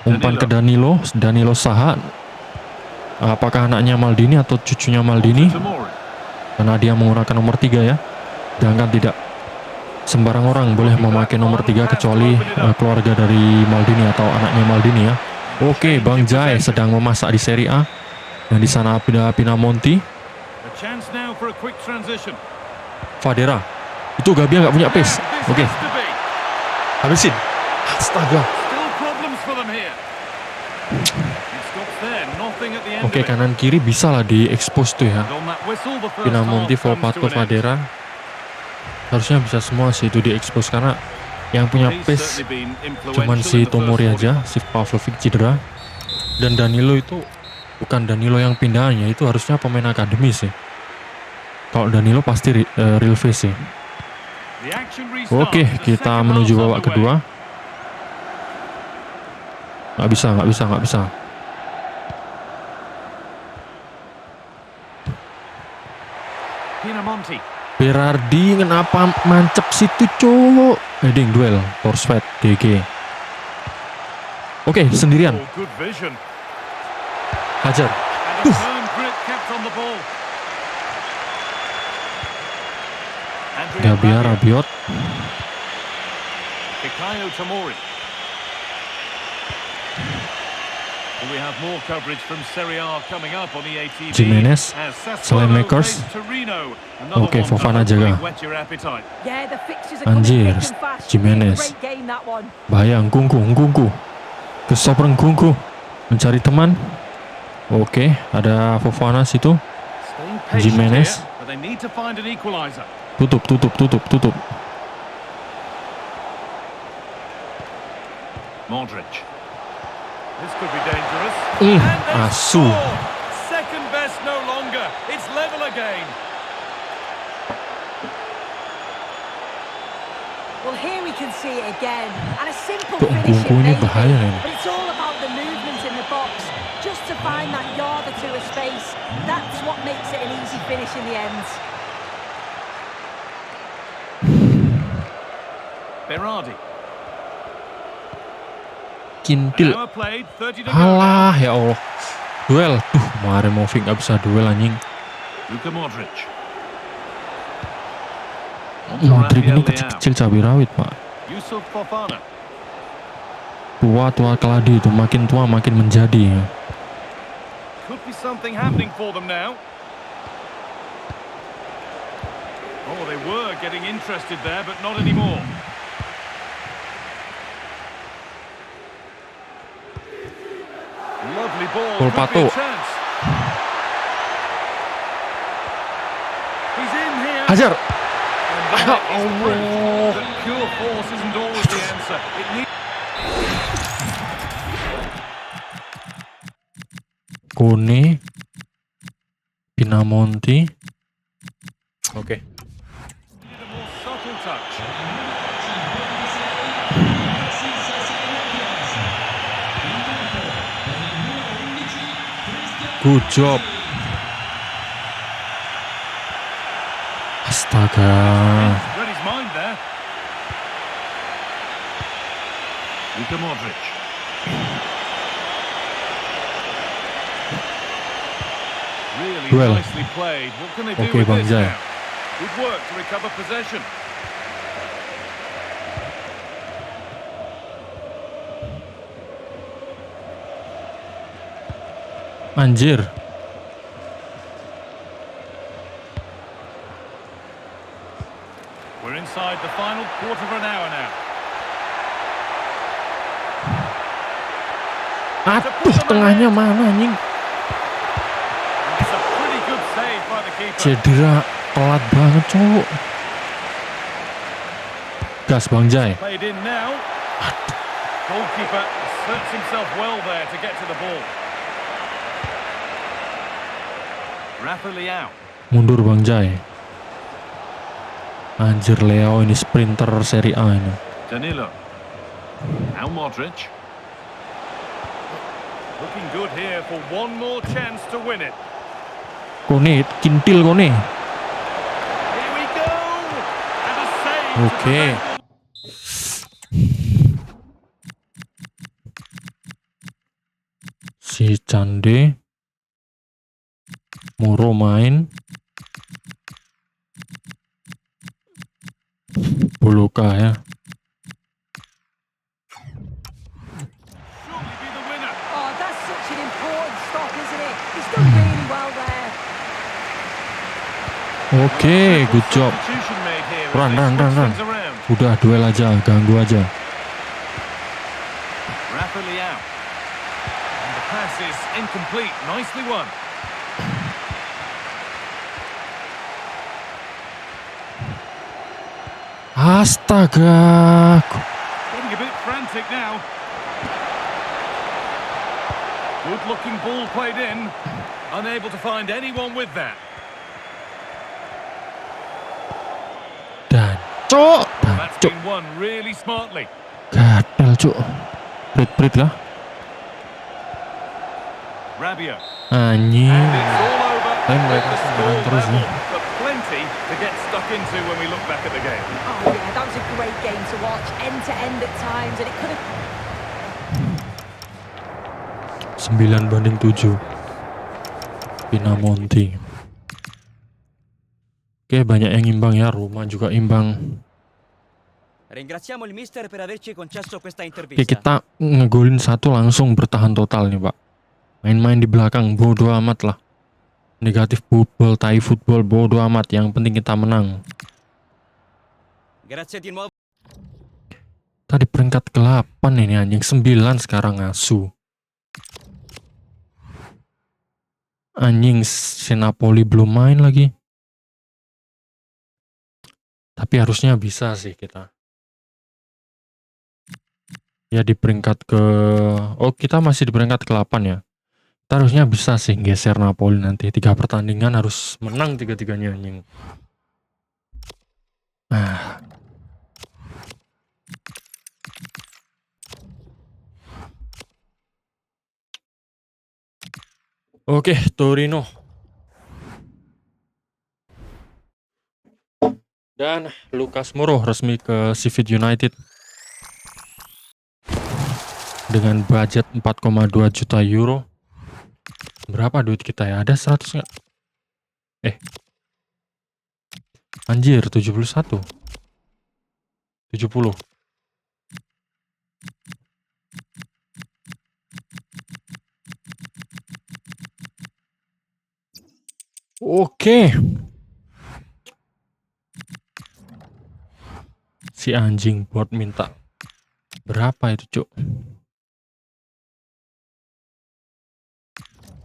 Umpan ke Danilo. Danilo saha. Apakah anaknya Maldini atau cucunya Maldini? Tomori. Karena dia menggunakan nomor 3 ya. Sedangkan tidak sembarang orang boleh memakai nomor 3 kecuali keluarga dari Maldini atau anaknya Maldini ya. Oke, Bang Jai sedang memasak di Serie A. Dan di sana ada Pinamonti. A chance now for a quick transition. Fadera. Itu Gabia nggak punya pace. This Oke, has to be. habisin. Astaga. Still problems for them here. It stops there, nothing at the end Oke, of it. kanan kiri bisa lah di expose tuh ya. And on that whistle, the first Pinamonti, half comes Volpato, to an end. Fadera. Harusnya bisa semua sih itu di expose karena yang punya He's pace certainly been influential cuman in si the first Tomori 40. aja, si Pavlovic cedera. Dan Danilo itu bukan Danilo yang pindahannya, itu harusnya pemain akademi sih. Kalau Danilo pasti real face sih. The action restarts. Oke, The kita second menuju half's babak underway. kedua. Nggak bisa. Pinamonti. Berardi kenapa mancep situ, cowok? Heading duel, Torstvedt, DG. Oke, sendirian. Oh, good vision. Hajar. And a firm grip kept on the ball. Andrea Gabia, Rabiot. Rabiot. Fikayo Tomori. We have more coverage from Serie A coming up on EATV. Jimenez, as Sassuolo Slaymakers. face Torino. Another Oke, one to Fofana hopefully jaga. whet your appetite. Yeah, the fixtures are coming Anjir, thick and fast. Jimenez. Great game that one. Bahaya, Ngungku. Kesoper Ngungku. Mencari teman. Oke, ada Fofana situ. Staying patient Jimenez. here, but they need to find an equalizer. Tutup. Modric. This could be dangerous. And they asu. score. Second best no longer. It's level again. Well, here we can see it again. And a simple Tuh, finish Ngungku it ini may bahaya be, nih. but it's all about the movement in the box. Just to find that yard or two of space. That's what makes it an easy finish in the end. Berardi. Kintil. An hour played, 30 to go. Halah, ya Allah. Duel. Marimovic nggak bisa duel anjing. Luka Modric. Modric ini kecil-kecil cabai rawit, Pak. Yusuf Fofana. Tua keladi itu, makin tua makin menjadi ya. Could be something happening for them now. Oh, they were getting interested there, but not anymore. Lovely ball. Volpato. Could be a chance. He's in here. Hajar. And that is proof that pure force isn't always the answer. It needs Kone. Pinamonti. Oke. a more subtle touch. Good job. Astaga. Read his mind there. Luka Modric. Really Well. nicely played. What can they do Okay, with Bang this Jai. now? Good work to recover possession. Anjir. We're inside the final quarter of an hour now. Aduh, tengahnya mana anjing? It's a pretty good save by the keeper. Cedera telat banget, cowok. Gas Bang Jai. Played in now. Goalkeeper asserts himself well there to get to the ball. Rafa Leao. Mundur Bang Jai. Anjir, Leo ini sprinter Serie A ini. Danilo. Now Modric. Looking good here for one more chance to win it. Kone, kintil Kone. Here we go. And a save. to Oke. prevent- Si Cande. Moro main. Boloka ya. Surely be the winner. Oh, that's such an important stop, isn't it? He's done really well there. Oke, good job. Substitution made here as Run, they run, run, switch run. things around. Udah duel aja, ganggu aja. Rafa Leao. And the pass is incomplete. Nicely won. Astaga. Getting a bit frantic now. Good looking ball played in. Unable to find anyone with that. Dan cok. Dan That's cok. been won really smartly. Gatel cok. Prit-prit lah. Rabiot. Anjing. And it's all over. Tapi mereka The serang score terus ya. level, but plenty to get stuck into when we look back at the game. Oh, yeah, that was a great game to watch, end to end at times, and it could have 9-7 Pinamonti. Oke, banyak yang imbang ya. Roma juga imbang. Ringraziamo il mister per averci concesso questa Oke, intervista. kita ngegolin satu langsung bertahan total nih, Pak. Main-main di belakang, bodo amat lah. Negatif football, tai football, bodo amat. Yang penting kita menang. Grazie di nuovo. Tadi peringkat ke-8 ini anjing. 9 sekarang ngasu. Anjing, si Napoli belum main lagi. Tapi harusnya bisa sih kita. Ya di peringkat ke... Oh, kita masih di peringkat ke-8 ya. Kita harusnya bisa sih geser Napoli nanti. 3 pertandingan harus menang 3-3-nya anjing. Ah. Oke, Torino. Dan Lucas Moura resmi ke Sheffield United. Dengan budget 4,2 juta euro. Berapa duit kita ya? Ada 100 nggak? Anjir, 71. 70. Oke. Si anjing buat minta. Berapa itu, Cuk?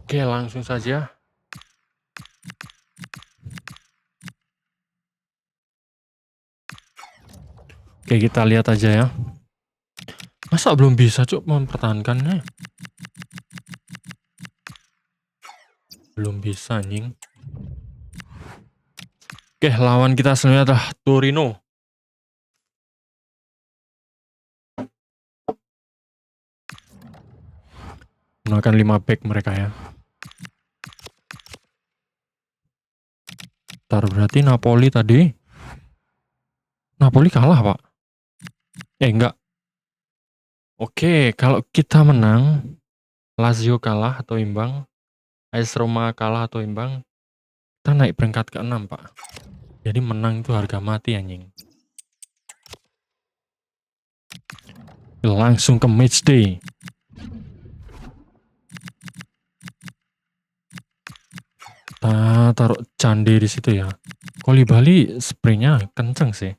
Oke, langsung saja. Oke, kita lihat aja ya. Masa belum bisa, Cuk, mempertahankannya? Belum bisa, anjing. Oke, lawan kita selanjutnya adalah Torino. Menggunakan 5 back mereka ya. Bentar, berarti Napoli tadi. Napoli kalah, Pak. Enggak. Oke, kalau kita menang, Lazio kalah atau imbang, AS Roma kalah atau imbang, kita naik peringkat ke-6, Pak. Jadi menang itu harga mati, anjing. Langsung ke matchday. Kita taruh Cande di situ ya. Koulibaly spraynya kenceng sih.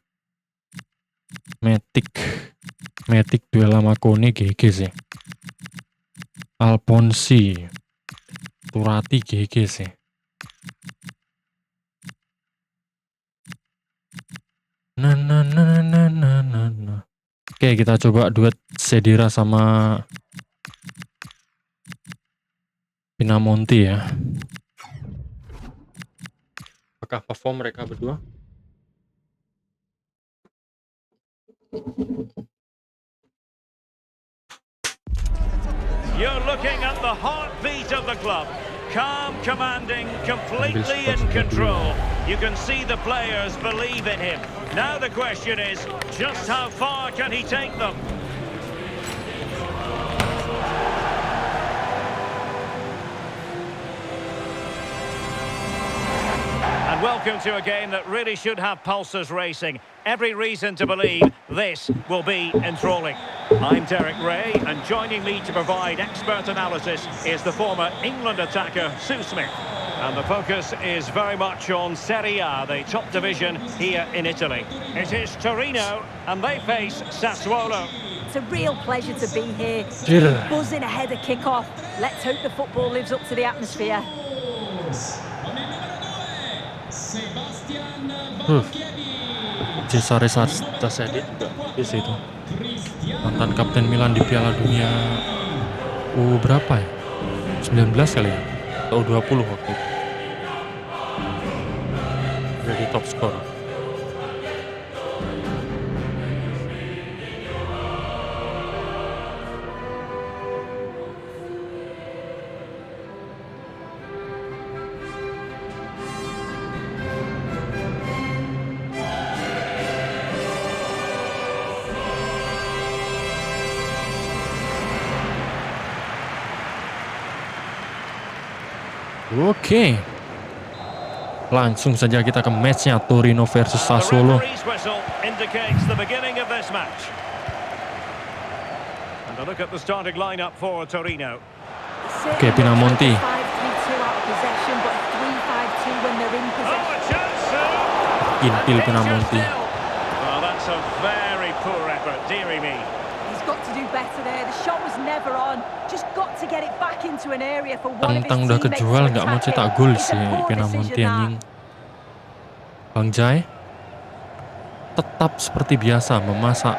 Matic duel sama Kone GG sih. Alphonsi, Turati GG sih. Nah. Oke, kita coba duet Sedira sama Pinamonti ya. Apakah perform mereka berdua? You're looking at the heartbeat of the club. Calm, commanding, completely in control. You can see the players believe in him. Now the question is, just how far can he take them? And welcome to a game that really should have pulses racing. Every reason to believe this will be enthralling. I'm Derek Ray, and joining me to provide expert analysis is the former England attacker, Sue Smith. And the focus is very much on Serie A, the top division here in Italy. It is Torino, and they face Sassuolo. It's a real pleasure to be here. Buzzing ahead of kick-off. Let's hope the football lives up to the atmosphere. Cesare Tasedi juga di situ. Mantan kapten Milan di Piala Dunia berapa ya? 19 kali ya? Atau 20 waktu itu. Jadi top skor. Oke. Langsung saja kita ke matchnya Torino versus Sassuolo. Oke, Pinamonti. Intil Pinamonti. Tentang udah kejual nggak mau cetak gol sih Pinamonti anjing. Bang Jai tetap seperti biasa memasak.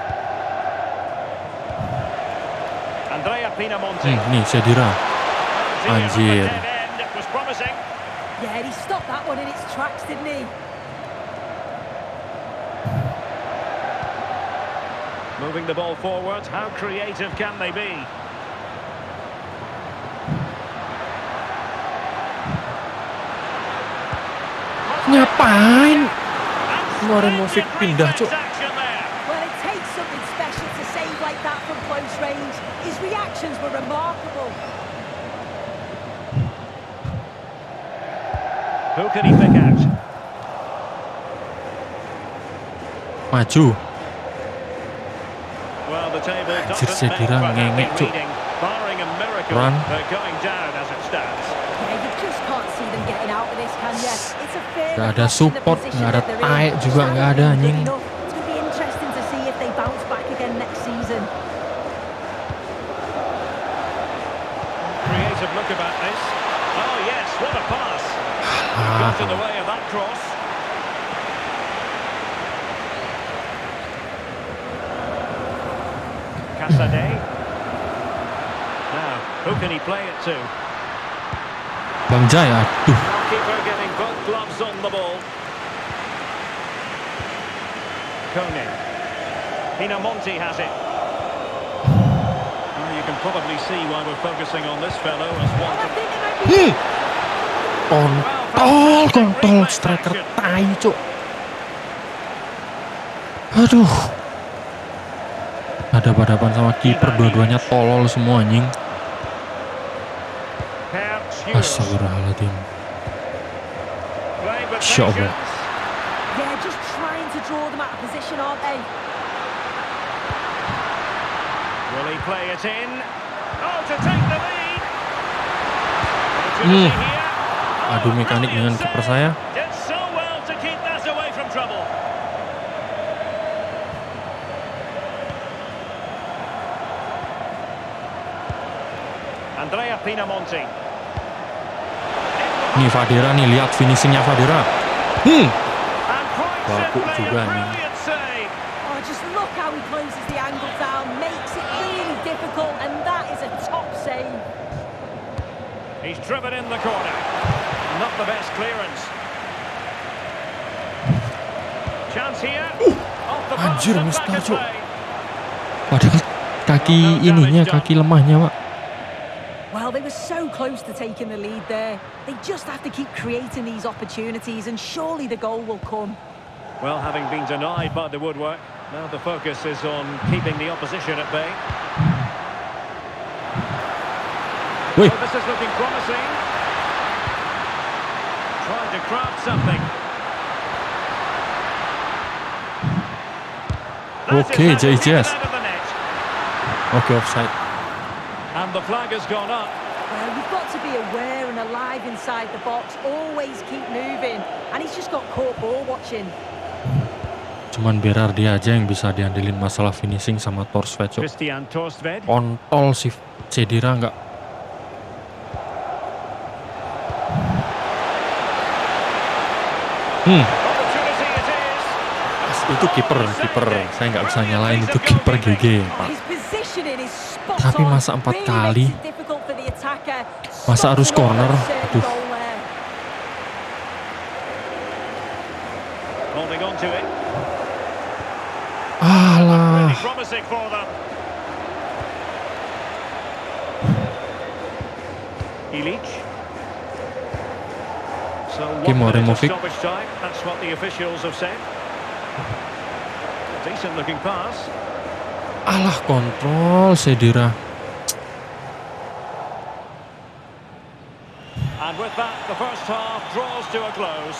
Nih Sedira. Anjir. Moving the ball forward, how creative can they be? Ngapain? Ngeluarin musik pindah, Cuk. Well, it takes something special to save like that from close range. His reactions were remarkable. Who can he pick out? Maju. Well, the table Anjir, doesn't Sedira make for ngengek, happy Cuk. reading. Barring a miracle, Run. they're going down as it stands. Yeah, you just can't see them getting out of this, can you? It's a fair Gak ada support, gak ada taek juga gak ada anjing. It's going to be interesting to see if they bounce back again next season. Creative look about this. Oh yes, what a pass. Got in the way of that cross. Casadei. Now, who can he play it to? Bang Jai, aduh. Keeper getting both gloves on the ball. Kone. Pinamonti has it. Well, you can probably see why we're focusing on this fellow as one. On Kontol striker tai, cuk. Aduh. Ada hadapan sama kiper, dua-duanya tolol semua anjing. Astagfirullahaladzim. Insya Allah. Yeah, just trying to draw them out of position, aren't they? Will he play it in? Oh, to take the lead. Opportunity here. Adu mekanik dengan kiper saya. Did so well to keep that away from trouble. Andrea Pinamonti. Nih Fadera nih, lihat finishingnya Fadera. And Baku quite juga simply, a nih. brilliant save. Oh, just look how he closes the angle down, makes it really difficult, and that is a top save. He's driven in the corner. Not the best clearance. Chance here. Off the pass Anjir, and miss back of Tarjo. play. Padahal kaki ininya, kaki lemahnya, Pak. Well, they were so close to taking the lead there. They just have to keep creating these opportunities, and surely the goal will come. Well, having been denied by the woodwork, now the focus is on keeping the opposition at bay. Wih, Well, this is looking promising. Trying to craft something. Okay, JJS. Out of the net. oke offside. And the flag has gone up. Well, you've got to be aware and alive inside the box. Always keep moving. And he's just got caught ball watching. Cuman Berardi aja yang bisa diandelin masalah finishing sama Torsved, cuk. Christian Torsved. Kontol si Cedira nggak. Opportunity it is. Itu kiper. Saya nggak bisa nyalain itu kiper GG, Pak. His positioning is spot Tapi on. masa 4 Really kali? makes it difficult for the attacker. Masa harus Spot on corner? serve Aduh. goal there. Holding on to it. Alah. Really promising for them. Ilic. So Kim one minute of Orimovic. stoppage time. That's what the officials have said. Decent looking pass. Alah, kontrol Cedira. And with that, the first half draws to a close.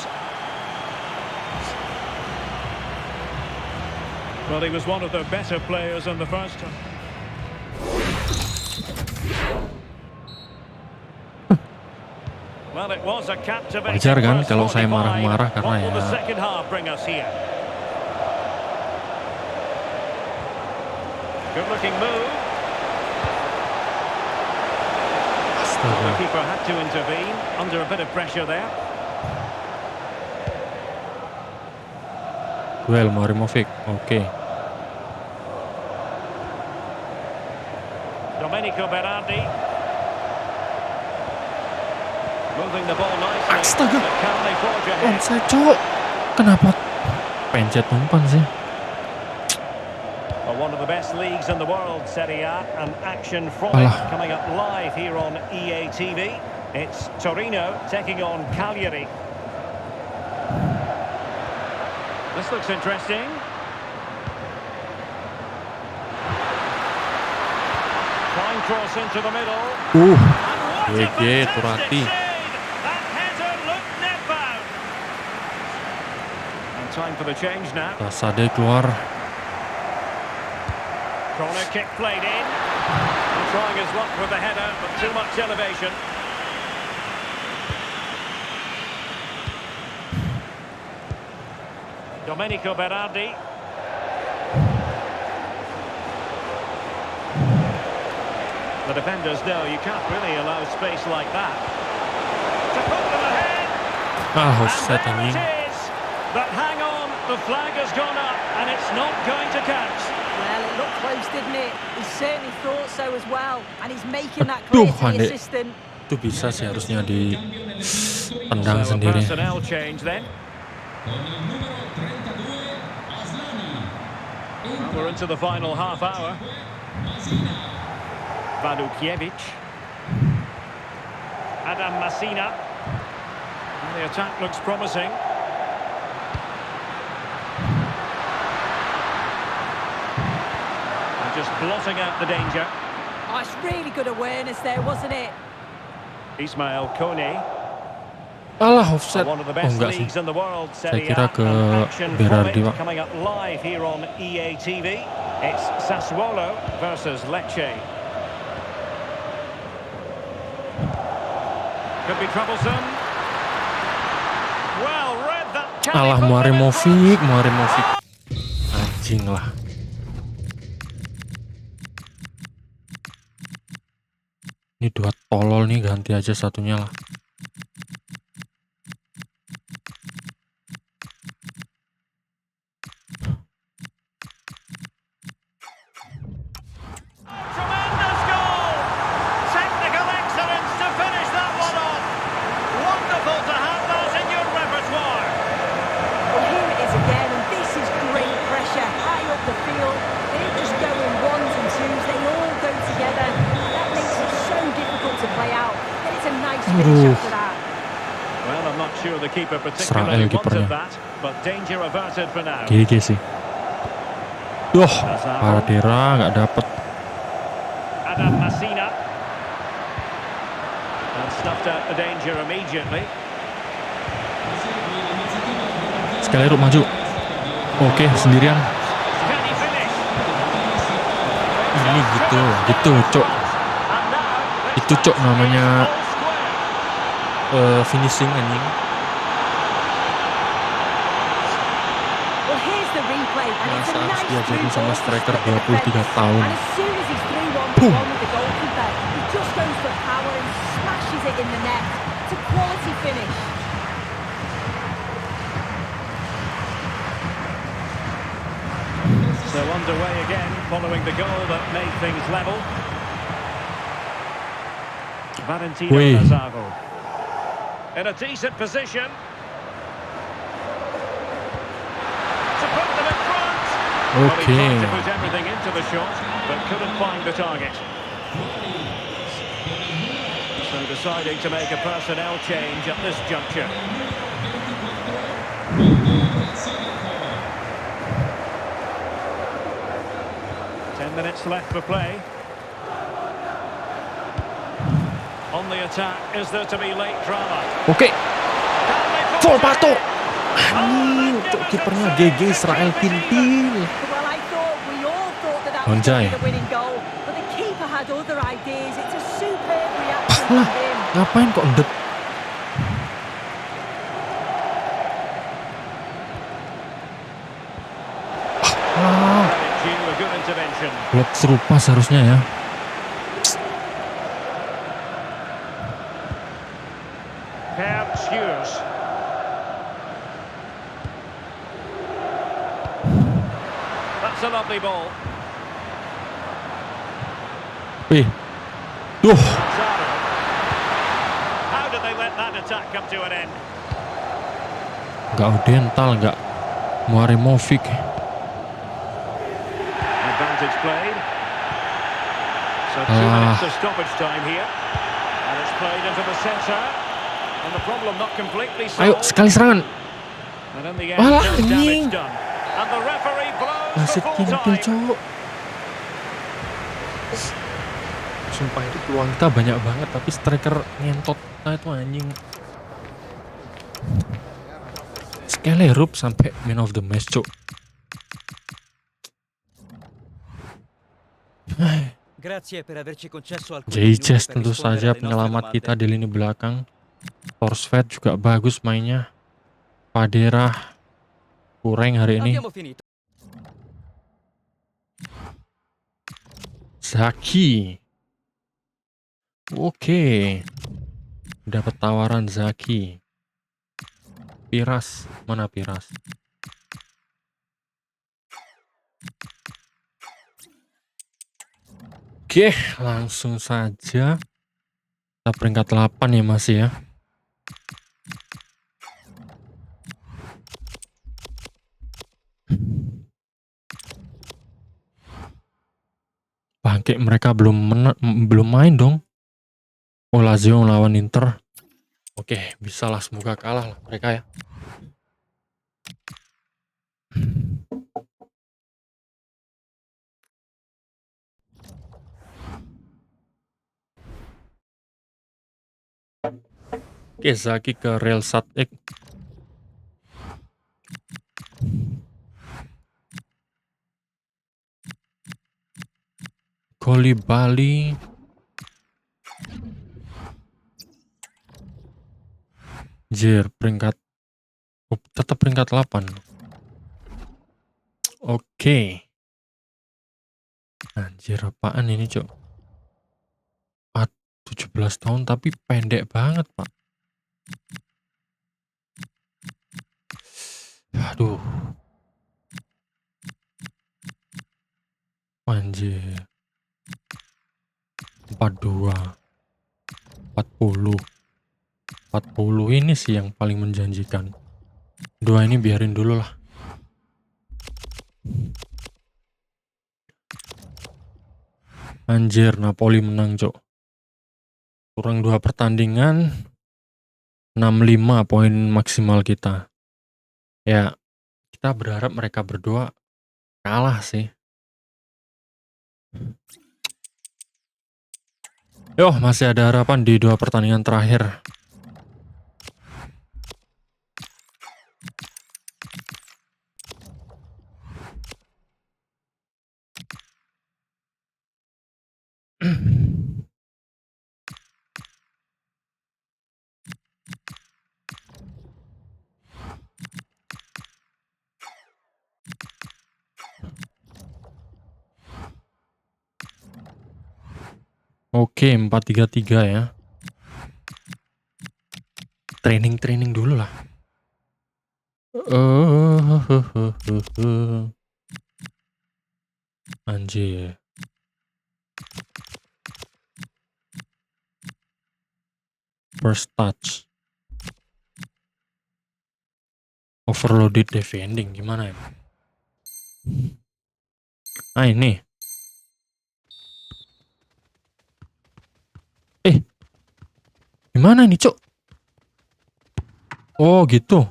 Well, he was one of the better players in the first half. Well, it was a captivating Wajar kan first kalau saya 45. marah-marah karena What will ya the second half bring us here? Good-looking move. The astaga. keeper had to intervene under a bit of pressure there. Duel Marimovic. Oke. Domenico Berardi. Moving the ball nicely. Astaga. But can they forge ahead? Onside, cuk. Kenapa pencet umpan sih? Well, one of the best leagues in the world, Serie A, and action from it Alah. coming up live here on EA TV. It's Torino taking on Cagliari. This looks interesting. Fine cross into the middle. And what a GG fantastic Turati. save! That header looked net bound. And time for the change now. Tasade keluar. Corner kick played in. And trying his luck with the header, but too much elevation. Domenico Berardi. The defenders know you can't really allow space like that. To put them ahead. Ah, offside And anjing. there it is. But hang on, the flag has gone up and it's not going to count. Well, it looked close, didn't it? He certainly thought so as well. And he's making that Aduh, clear to the Ande. assistant. Itu bisa sih harusnya di tendang So a sendiri. personnel change then. Well, we're into the final half hour. Vadukiewicz. Adam Masina. the attack looks promising. And just blotting out the danger. Oh, it's really good awareness there, wasn't it? Ismail Kone. Alah, offset. One of the Oh, best enggak sih. leagues in the world. Saya kira ke action Berardi, from it Pak. coming up live here on EA TV. It's Sassuolo versus Lecce. Could be troublesome. Well read that. Alah, Muaremovic. Anjing lah. Ini dua tolol nih, ganti aja satunya lah. Tremendous goal! Technical excellence to finish that one off. Wonderful to have that in your repertoire. Well, here it is again, and this is great pressure high up the field. They don't just go in ones and twos, they all go together. That makes it so difficult to play out. And it's a nice finish after that. Well, I'm not sure the keeper Israel particularly kipernya. wanted that, but danger averted for now. GG sih. Duh, Paradera nggak dapet. Adam Masina. And snuffed out the danger immediately. Sekali maju. Oke, sendirian. Can he finish? Ini gitu, cok. And now, Itu cok namanya all square. finishing anjing. Well, here's the replay, and it's a Masa harus nice diajarin through sama ball to striker split the 23 defence. tahun. And as soon as he's through Boom. 1-1 with the goalkeeper, he just goes for power and smashes it in the net. It's a quality finish. So underway again, following the goal that made things level. Valentino Wait. Nazario. In a decent position. To put them in front. Well, he Oke. tried to put everything into the shot, but couldn't find the target. So deciding to make a personnel change at this juncture. Minutes left for play. On the attack, is there to be late drama? Oke. Full pato. Anjing, cok kipernya GG Israel Tintin. Well, I thought we all thought that was Onjai. the winning goal, but the keeper had other ideas. It's a superb reaction from Lah, him. ngapain kok ndet? A good intervention. Blok serupa seharusnya ya. Per Skjurs. That's a lovely ball. Wih. Duh. Zaro. How did they let that attack come to an end? Nggak Odental, nggak Muaremovic. Advantage played. So 2 minutes of stoppage time here. And it's played into the centre. And the problem not completely solved. Ayo, sekali serangan. And in the end, Alah, no anjing. damage done. And the referee blows Masih for full Tintin, time. cok. Sumpah itu peluang kita banyak banget, tapi striker ngentot kita itu anjing. Skelerup sampai man of the match, cok. Grazie per averci concesso alcuni Jay minuti Chess per tentu rispondere saja alle nostre penyelamat domande. kita di lini belakang. Torsved juga bagus mainnya. Padera kurang hari ini. Abbiamo finito. Zaki. Oke. Dapat tawaran Zaki. Piras, mana Piras? Oke, langsung saja. Kita peringkat 8 ya masih ya. Bangke, mereka belum main dong. Oh, Lazio lawan Inter. Oke, bisa lah, semoga kalah lah mereka ya. Oke, Zaki ke Real Salt-Lake. Bali. Peringkat tetap peringkat 8. Oke. Anjir, apaan ini, Cok? 17 tahun tapi pendek banget, Pak. Aduh. Anjir. 42. 40 ini sih yang paling menjanjikan. Dua ini biarin dulu lah. Anjir, Napoli menang, Cok. Kurang 2 pertandingan, 65 poin maksimal kita. Ya, kita berharap mereka berdua kalah sih. Yo, masih ada harapan di 2 pertandingan terakhir. Oke, 4-3-3 ya. Training dulu lah. Anjir. First touch. Overloaded defending, gimana ya? Ini. Gimana nih, Cok? Oh, gitu.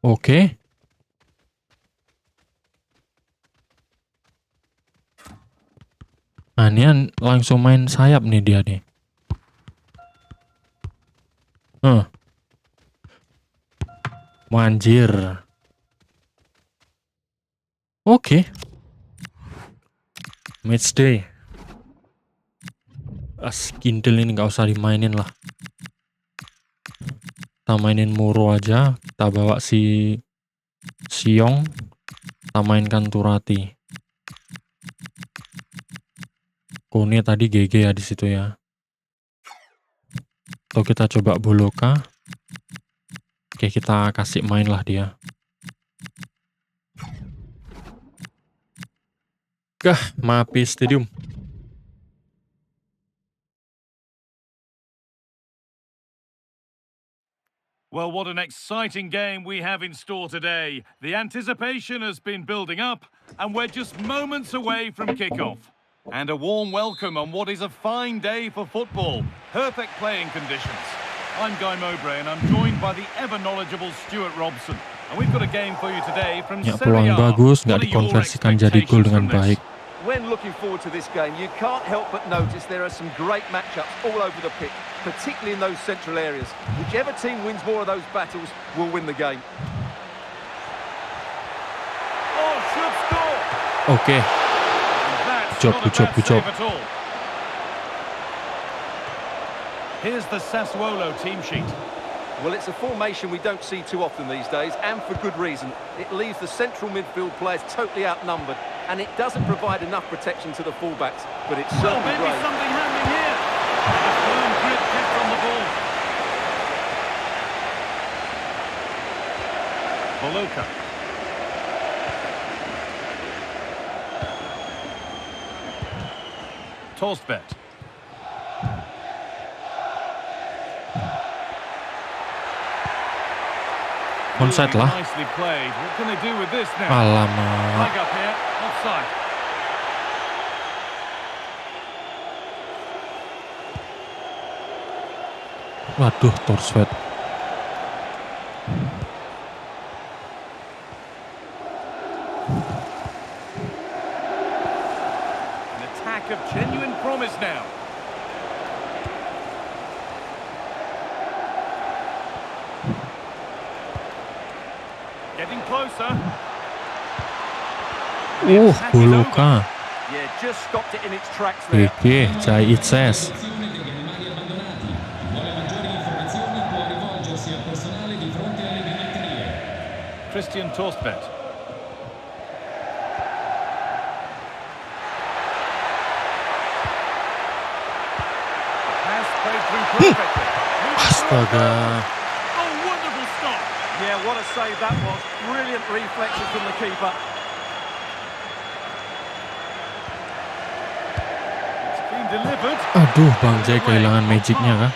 Oke. Ini langsung main sayap nih dia nih. Manjir. Oke. Matchday. Kintil ini nggak usah dimainin lah. Kita mainin Muro aja. Kita bawa si Siong. Kita mainkan Turati. Kone tadi GG ya di situ ya. Atau kita coba Boloka. Oke, kita kasih main lah dia. Mapi Stadium. Well, what an exciting game we have in store today. The anticipation has been building up, and we're just moments away from kickoff. And a warm welcome on what is a fine day for football. Perfect playing conditions. I'm Guy Mowbray, and I'm joined by the ever-knowledgeable Stuart Robson. And we've got a game for you today from Ya, Serie peluang A. bagus, nggak What are your dikonversikan jadi gol dengan expectations from baik. When looking forward to this game, you can't help but notice there are some great matchups all over the pitch, particularly in those central areas. Whichever team wins more of those battles will win the game. Oh, should score! Oke. Good job. Here's the Sassuolo team sheet. Well, it's a formation we don't see too often these days, and for good reason. It leaves the central midfield players totally outnumbered, and it doesn't provide enough protection to the fullbacks, but it's Well, certainly maybe great. something happening here. A firm grip kept on the ball. Boloka. Torstvedt. Onside lah. Nicely played. What can they do with this now? Alamak. Flag up here. Offside. Waduh, Torsved. An attack of genuine promise now. Getting closer. Boloka. Yeah, just stopped it in its tracks there. GG, Jai Itses. Christian Torstvedt. Pass played through perfectly. Astaga. Oh, wonderful stop. Yeah, what a save that was. Brilliant reflexes from the keeper. It's been delivered. Aduh, Bang Jai kehilangan magicnya kah?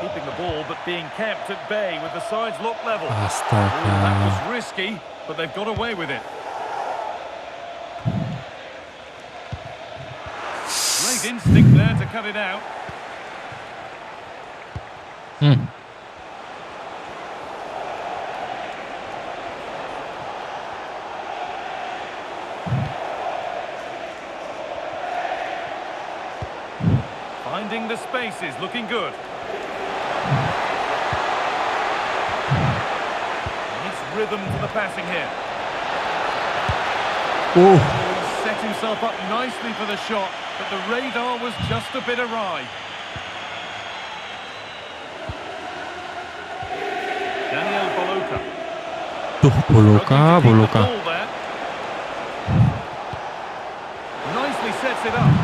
Keeping the ball, but being kept at bay with the sides locked level. Astaga. That was risky, but they've got away with it. Great instinct there to cut it out. Finding the spaces, looking good. Nice rhythm to the passing here. Oh, He's set himself up nicely for the shot, but the radar was just a bit awry. Daniel Boloka. tuh Boloka. Ball there. Nicely sets it up.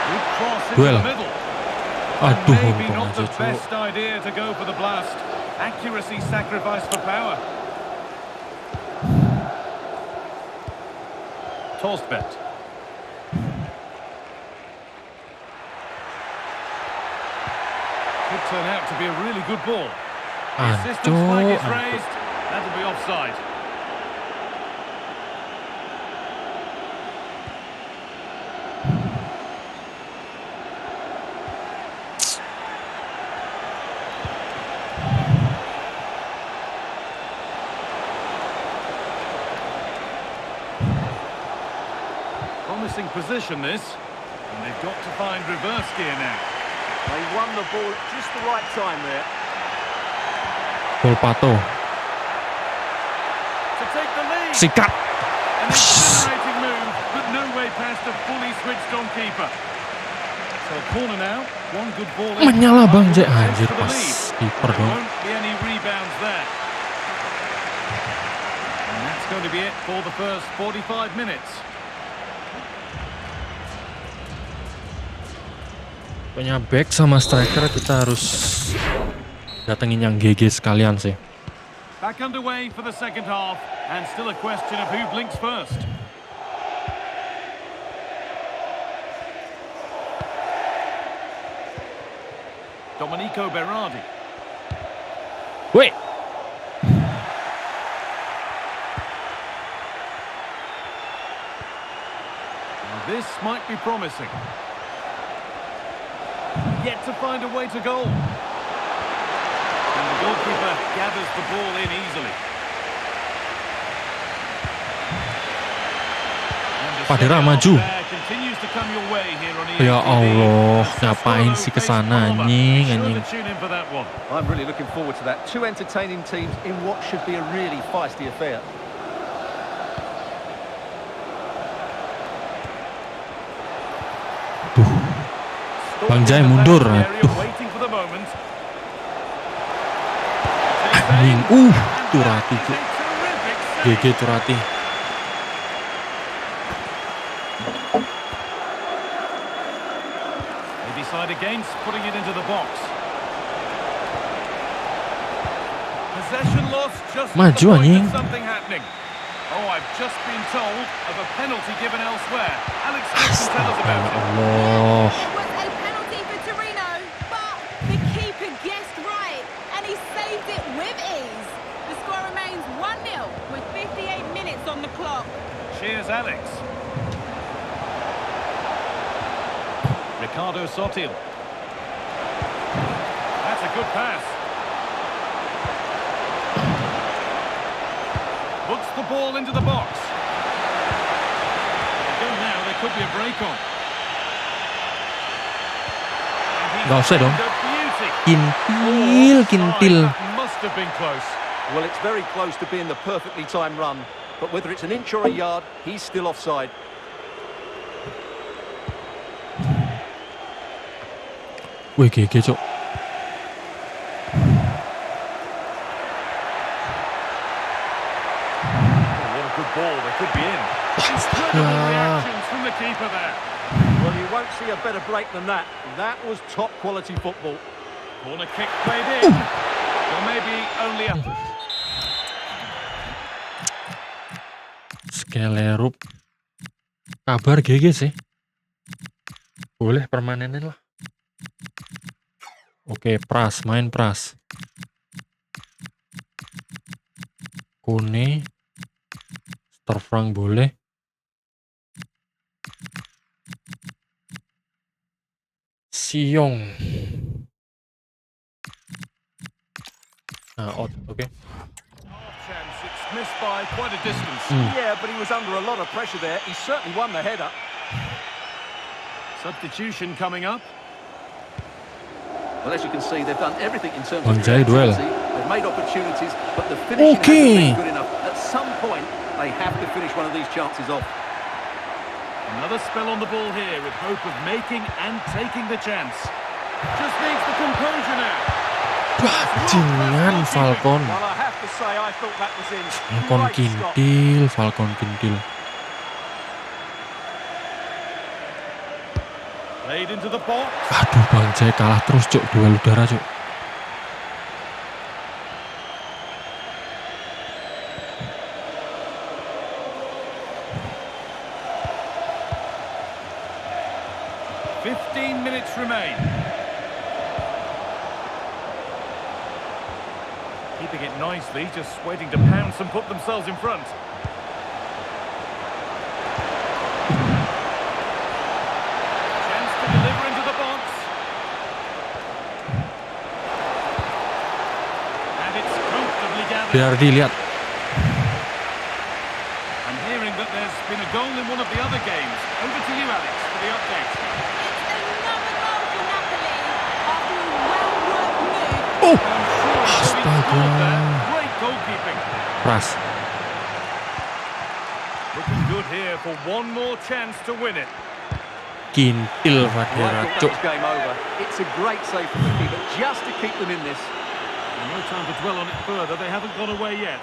Good cross into Duel. the middle. Aduh, Maybe untung not aja the cuk. best idea to go for the blast. Accuracy sacrificed for power. Torstvedt. Could turn out to be a really good ball. The assistant's flag is Aduh. raised. That'll be offside. Promising position this, and they've got to find reverse gear now. They won the ball at just the right time there. Volpato. To take the lead. Sikat. An exhilarating move, but no way past a fully switched on keeper. So a corner now, one good ball in. Menyala Bang Jai. Heads Anjir, for the pas lead. kiper There dong. won't be any rebounds there. And that's going to be it for the first 45 minutes. Pokoknya back sama striker kita harus datengin yang GG sekalian sih. Back underway for the second half, and still a question of who blinks first. Domenico Berardi. Wait. Now this might be promising. Yet to find a way to goal. And the goalkeeper gathers the ball in easily. And the Padera second maju. half there continues to come your way here on Ya EFTV. Allah, And ngapain Sassuolo sih face kesana, Parma. anjing, Be sure anjing. to tune in for that one. I'm really looking forward to that. Two entertaining teams in what should be a really feisty affair. Bang Jai mundur. Aduh, Waiting for the moment. anjing. Turati cuk. GG Turati. They decided against putting it into the box. Possession lost just at the Maju, point anjing. of something happening. Oh, I've just been told of a penalty given elsewhere. Alex Smith can tell us about it. Allah. It was a penalty for Torino, but the keeper guessed right, and he saved it with ease. The score remains 1-0 with 58 minutes on the clock. Cheers, Alex. Ricardo Sotil. That's a good pass. Puts the ball into the box. They go now, there could be a break on. And he's Nggak usah dong. aimed at beauty. Kintil. That must have been close. Well, it's very close to being the perfectly timed run, but whether it's an inch or a yard, he's still offside. Wih, GG, Cuk. Oh, what a good ball, they could be in. Incredible reactions from the keeper there. Well, you won't see a better break than that. That was top quality football. Corner kick played in. Or maybe only a... Skelerup. Kabar GG sih. Boleh permanenin lah. Oke, Pras, main Pras. Kone. Starfrank boleh. Siong. Nah, out, oke. Chance, it's missed by quite a distance. Yeah, but he was under a lot of pressure there. He certainly won the header. Substitution coming up. Well, as you can see, they've done everything in terms of Anjay, duel. creativity. They've made opportunities, but the finishing hasn't been good enough. At some point, they have to finish one of these chances off. Another spell on the ball here with hope of making and taking the chance. Just needs the composure now. Bajingan Falcon. Well, I have to say, I thought that was in. Falcon Great stop. kintil, Falcon kintil. Played into the box. Aduh, Bang Jai kalah terus, Cuk. Duel udara, Cuk. Minutes remain. Keeping it nicely, just waiting to pounce and put themselves in front. Chance to deliver into the box. And it's comfortably gathered. Biar dilihat. I'm hearing that there's been a goal in one of the other games. Over to you, Alex, for the update. Oh, Astaga. astaga. Great goalkeeping. Pras. Looking good here for one more chance to win it. Kintil Well, I Fadera, thought that Cuk. was game over. It's a great save from the keeper just to keep them in this. No time to dwell on it further. They haven't gone away yet.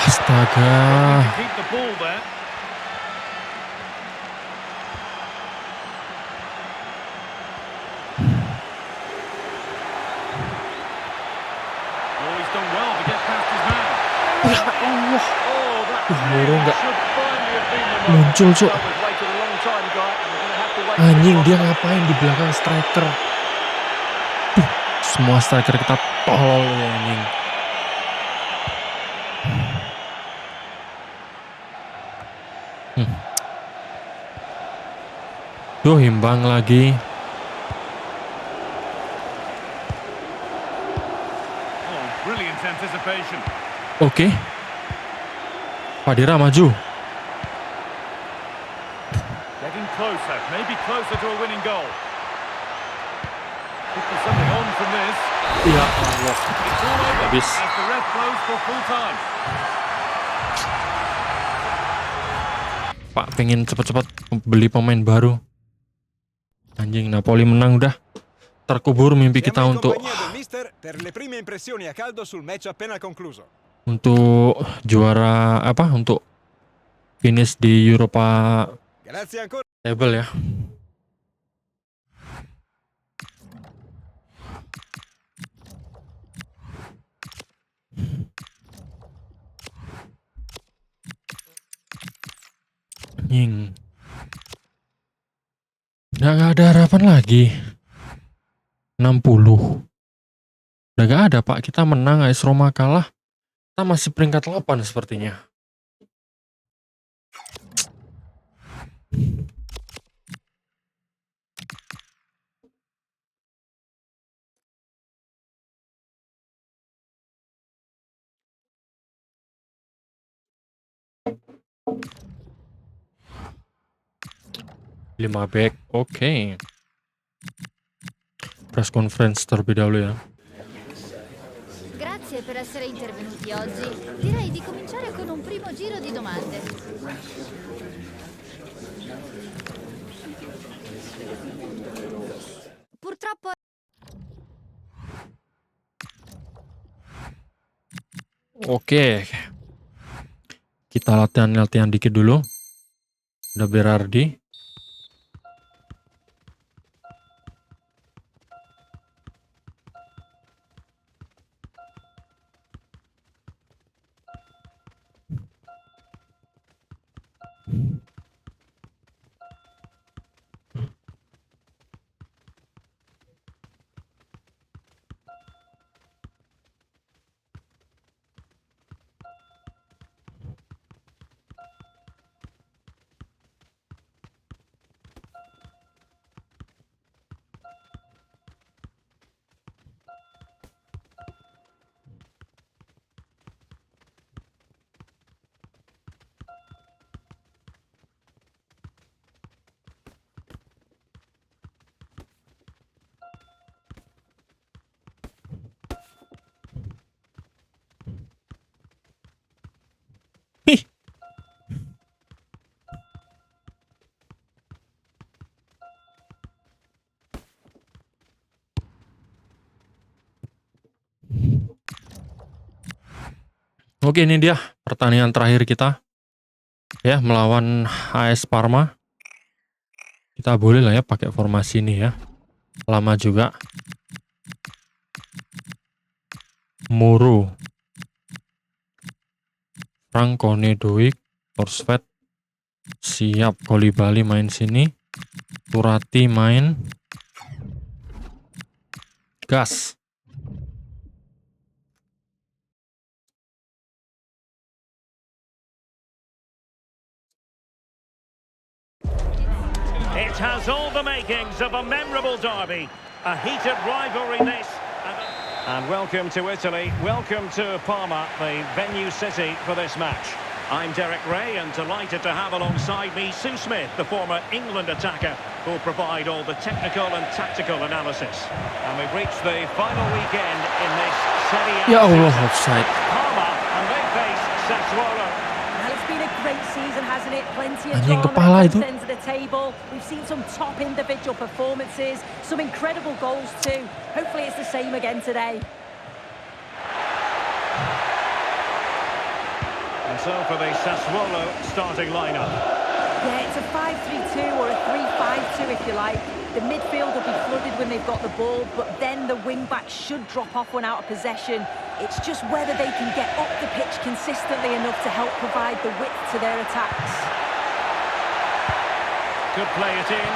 Astaga. Keep the ball there. Oh, he's done well to get past his man. Ya Allah. Oh, that Loro nggak should finally have been the moment. muncul, Cuk. Well, we've waited a long time, guy, and we're going to have to wait. Anjing, dia ngapain di belakang striker? Semua striker kita tolol ya, anjing. Duh, imbang lagi. Oh, brilliant anticipation. Oke. Fadera maju. Getting closer, maybe closer to a winning goal. Could be something on from this. Ya Allah. It's all over Habis. as the ref blows for full time. Pak pengen cepat-cepat beli pemain baru. Anjing, Napoli menang udah. Terkubur mimpi kita Siamo in untuk compagnia del mister per le prime impressioni a caldo sul match appena concluso. juara apa? Untuk finish di Europa Grazie ancora. table ya. Anjing. Udah gak ada harapan lagi. 60. Udah gak ada Pak, kita menang, AS Roma kalah. Kita masih peringkat 8 sepertinya. Lima back, oke. Press conference terlebih dahulu ya. Grazie per essere intervenuti oggi. Direi di cominciare con un primo giro di domande. Purtroppo Oke. Kita latihan dikit dulu. Udah Berardi. Oke, ini dia pertandingan terakhir kita. Ya, melawan AS Parma. Kita boleh lah ya pakai formasi ini ya. Lama juga. Moro. Franco, Nedoik, Forsvet. Siap, Koulibaly main sini. Turati main. Gas. It has all the makings of a memorable derby. A heated rivalry this. And welcome to Italy. Welcome to Parma, the venue city for this match. I'm Derek Ray and delighted to have alongside me Sue Smith, the former England attacker, who will provide all the technical and tactical analysis. And we've reached the final weekend in this Serie A. Ya Allah, offside. Parma, and they face Sassuolo. Well, it's been a great season, hasn't it? Plenty of Anjing drama kepala at itu. both ends of the table. We've seen some top individual performances, some incredible goals too. Hopefully it's the same again today. And so for the Sassuolo starting lineup. Yeah, it's a 5-3-2 or a 3-5-2 if you like. The midfield will be flooded when they've got the ball, but then the wing-backs should drop off when out of possession. It's just whether they can get up the pitch consistently enough to help provide the width to their attacks. Could play it in.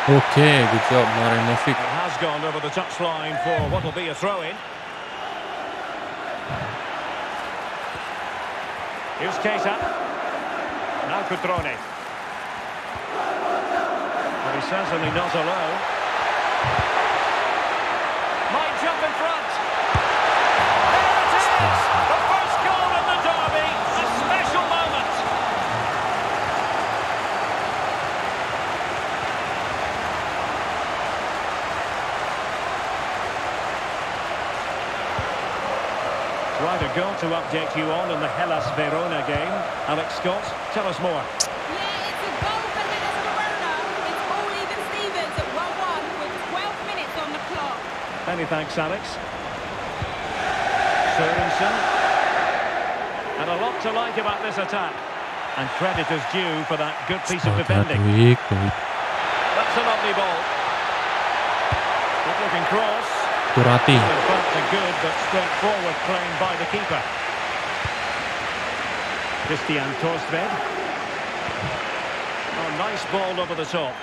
Okay, good job, Marinovic. It has gone over the touchline for what will be a throw-in. Here's Keita. Now Cutrone. But he's certainly not alone. Might jump in front. There it is! The first goal in the derby. A special moment. Quite a goal to update you on in the Hellas Verona game. Alex Scott, tell us more. Yeah, it's a goal for Hellas Verona. It's all even Stevens at 1-1 with 12 minutes on the clock. Many thanks, Alex. Sørensen. And a lot to like about this attack. And credit is due for that good piece of defending. That's a lovely ball. Good looking cross. Turati. In fact, a good but straightforward claim by the keeper. Christian Torsved. Oh, nice ball over the top.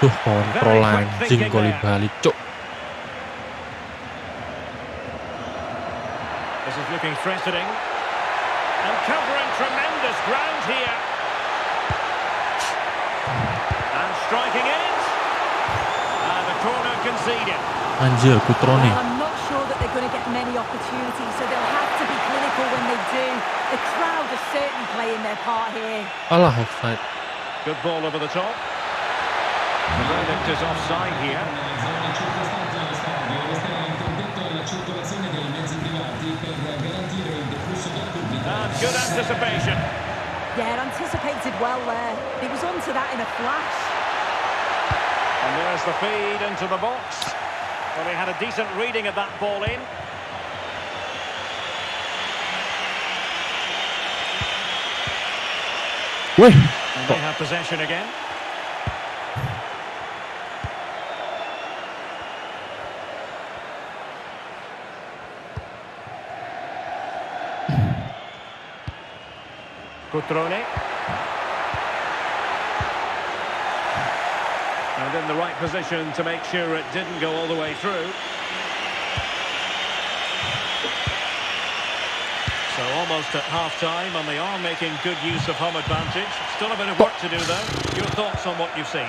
Tuh, kontrol anjing gol balik, cuk. This is looking threatening. And covering tremendous ground here. And striking it. And the corner conceded. Anjir, Cutrone. Well, I'm not sure that they're going to get many opportunities, so they'll have to be clinical when they do. The crowd are certainly playing their part here. Alah, offside. Good ball over the top. The verdict is offside here. And good anticipation. Yeah, anticipated well there. He was onto that in a flash. And there's the feed into the box. Well, he had a decent reading of that ball in. Wih, And they have possession again. Cutrone. And in the right position to make sure it didn't go all the way through. So almost at half-time, and they are making good use of home advantage. Still a bit of work to do, though. Your thoughts on what you've seen?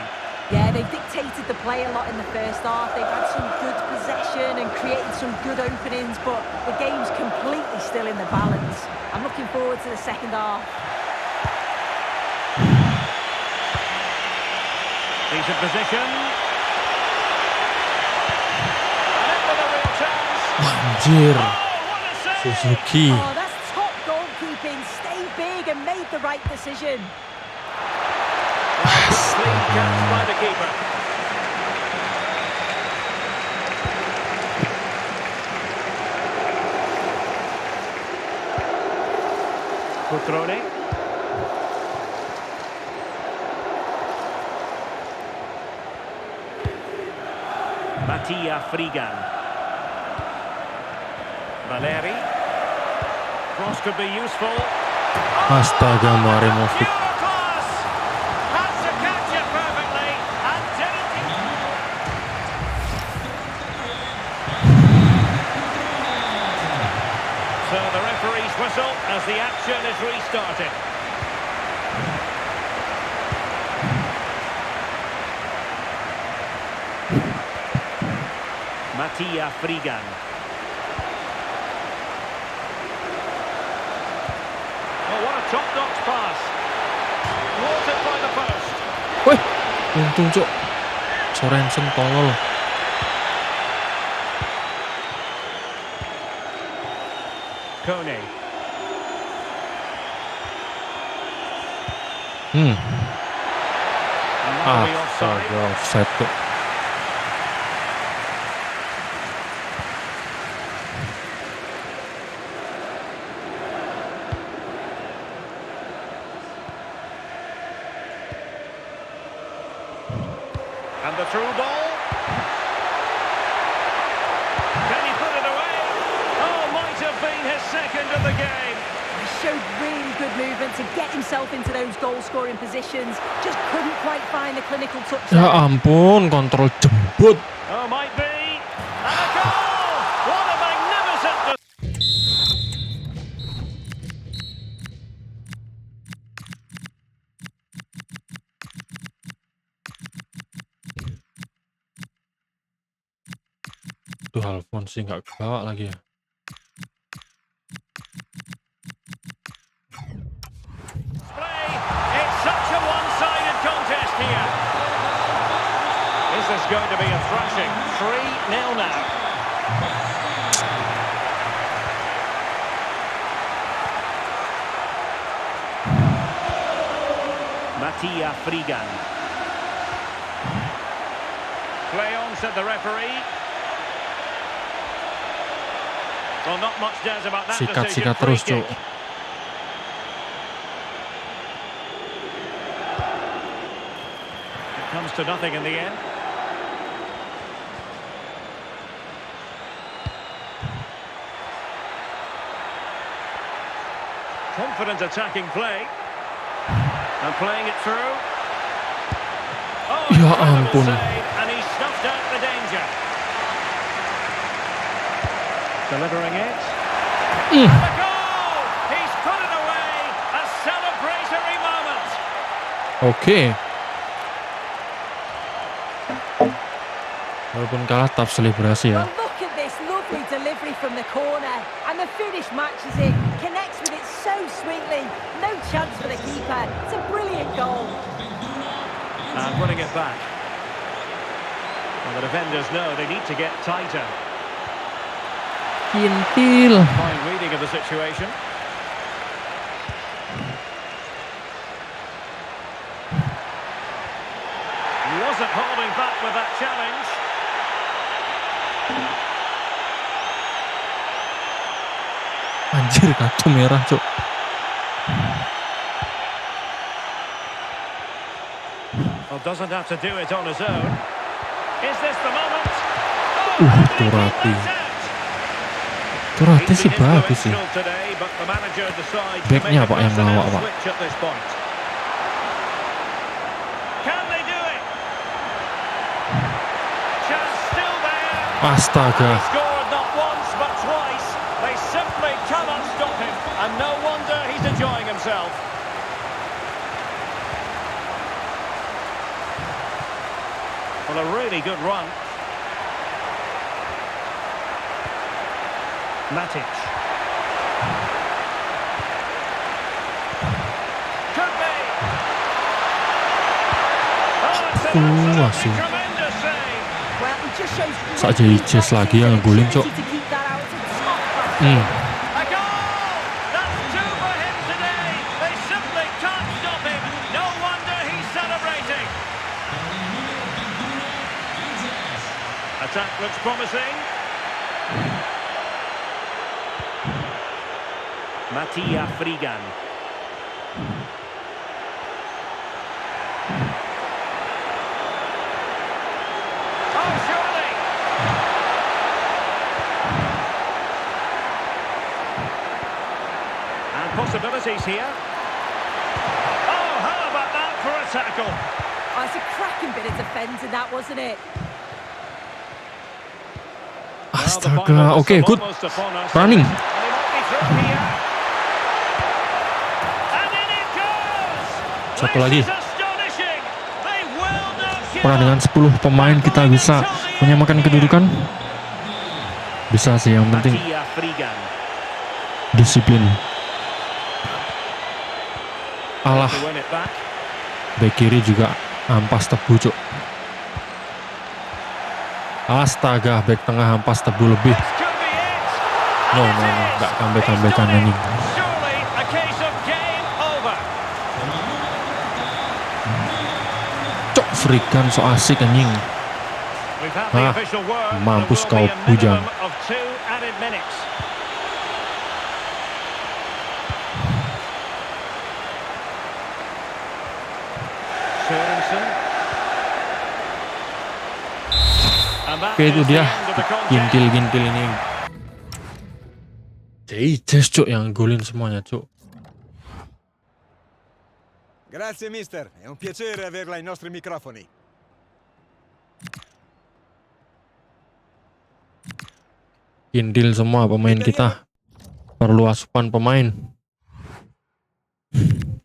Yeah, they've dictated the play a lot in the first half. They've had some good possession and created some good openings, but the game's completely still in the balance. I'm looking forward to the second half. Decent position. And in with a real chance. anjir. Oh, what a save! Suzuki. Oh, that's top goalkeeping. Stay big and made the right decision. Clean catch by the keeper. Cutrone. Mattia Frigan. Valeri. Cross could be useful. Astaga, Marimovic. Pure class! Has to catch it perfectly and didn't. So the referee's whistle as the action is restarted. Mattia Frigan. Oh, what a top-notch pass. Thwarted by the post. Wih, untung, cuk. Sorensen tolol. Kone. Hmm. And that'll be offside. Astaga, offside, cuk. And the through ball. Can he put it away? Oh, might have been his second of the game. He showed really good movement to get himself into those goal-scoring positions. Just couldn't quite find the clinical touch Ya there. ampun, kontrol jembut. Oh, might be. And a goal! What a magnificent... Tuh, Alphonse nggak kebawa lagi ya. Play. It's such a one-sided contest here. Is this going to be a thrashing? 3-0 now. Mattia Frigan. Play on, said the referee. Well, not much does about that decision. Sikat-sikat Free terus, kick. cuk. It comes to nothing in the end. Confident attacking play. And playing it through. Oh, Ya incredible ampun. save, and he snuffed out the danger. Delivering it. Ih, The goal! He's put it away. A celebratory moment. oke. Walaupun kalah tetap selebrasi ya. Well, look at this lovely delivery from the corner, and the finish matches it. Connects with it so sweetly. No chance for the keeper. It's a brilliant goal. And running it back. And the defenders know they need to get tighter. Kintil. Fine reading of the situation. He wasn't holding back with that challenge. Anjir, kartu merah, Cuk. Well, doesn't have to do it on his own. Is this the moment? Oh, how did he keep Turati. that out? Turati He's sih been bagus sih. influential today, but the manager decides to Backnya make a Pak yang personnel lawak, Pak. switch at this point. Can they do it? Chance still there. Astaga. He scored not once but twice. They simply cannot stop him, and no wonder he's enjoying himself. Well, a really good run. Matic. Could be. Oh, it's an absolutely asyik. tremendous save. Well, it just shows Sak jadi Jazz lagi yang ngegolin, Cok. to keep that out. It's a top class Hmm. A goal! That's two for him today. They simply can't stop him. No wonder he's celebrating. Attack looks promising. Mattia Frigan. Oh, surely! And possibilities here. Oh, how about that for a tackle? Oh, it's a cracking bit of defending, that, wasn't it? Well, the Astaga, final oke, whistle good. almost upon us. Running. And he might be through here. And in it goes! Satu This lagi. is astonishing. They will not give Pernah dengan up. 10 pemain kita bisa menyamakan kedudukan. Bisa sih, yang penting Mattia Frigan. disiplin. Alah, To win it back. bek kiri juga ampas tebu, Cuk. Astaga, bek tengah ampas tebu lebih. This could be it. No, And no, it no, is. nggak He's comeback-comebackan done it. anjing. Surely a case of game over. Cok, Frikan so asik anjing. We've had the Ah, official word. mampus There will kau, be a bujang. minimum of 2 added minutes. Sørensen. And that Oke, itu is the dia end of the contest. gintil-gintil ini. Jadi Jazz, Cuk, yang golin semuanya, Cuk. Grazie mister, è un piacere averla ai nostri microfoni. Gintil semua pemain kita. Perlu asupan pemain.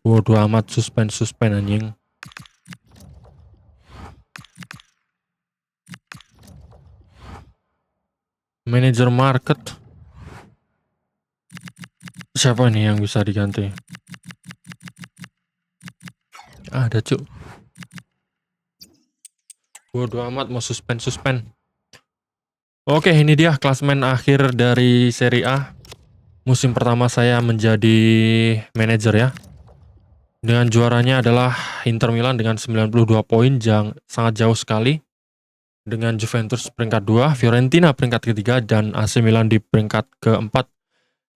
Bodoh amat, suspend anjing. Manajer market. Siapa nih yang bisa diganti? Ada, Cuk. Bodoh amat mau suspend. Oke, ini dia klasemen akhir dari Serie A. Musim pertama saya menjadi manajer ya. Dengan juaranya adalah Inter Milan dengan 92 poin, sangat jauh sekali. Dengan Juventus peringkat 2, Fiorentina peringkat ketiga, dan AC Milan di peringkat keempat.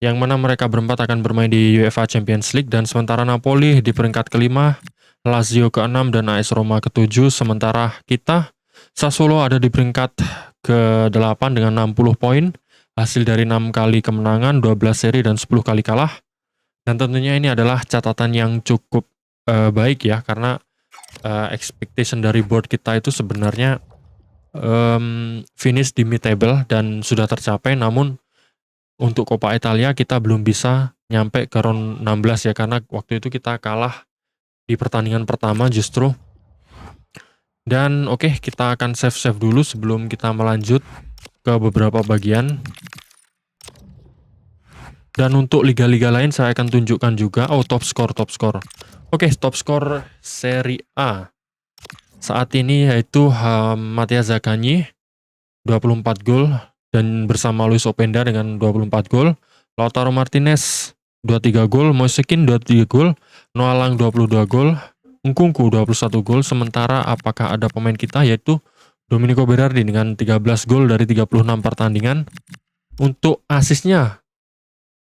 Yang mana mereka berempat akan bermain di UEFA Champions League, dan sementara Napoli di peringkat kelima, Lazio ke-6, dan AS Roma ke-7. Sementara kita, Sassuolo ada di peringkat ke-8 dengan 60 poin. Hasil dari 6 kali kemenangan, 12 seri, dan 10 kali kalah. Dan tentunya ini adalah catatan yang cukup baik ya, karena expectation dari board kita itu sebenarnya finish di mid table dan sudah tercapai, namun untuk Coppa Italia kita belum bisa nyampe ke round 16 ya, karena waktu itu kita kalah di pertandingan pertama justru. Dan oke, kita akan save dulu sebelum kita melanjut ke beberapa bagian. Dan untuk liga-liga lain saya akan tunjukkan juga. Oh, top score. Oke, top score Serie A saat ini yaitu Mattia Zaccagni 24 gol dan bersama Luis Openda dengan 24 gol, Lautaro Martinez 23 gol, Moise Kean 23 gol, Noah Lang 22 gol, Nkunku 21 gol. Sementara apakah ada pemain kita yaitu Domenico Berardi dengan 13 gol dari 36 pertandingan. Untuk asisnya,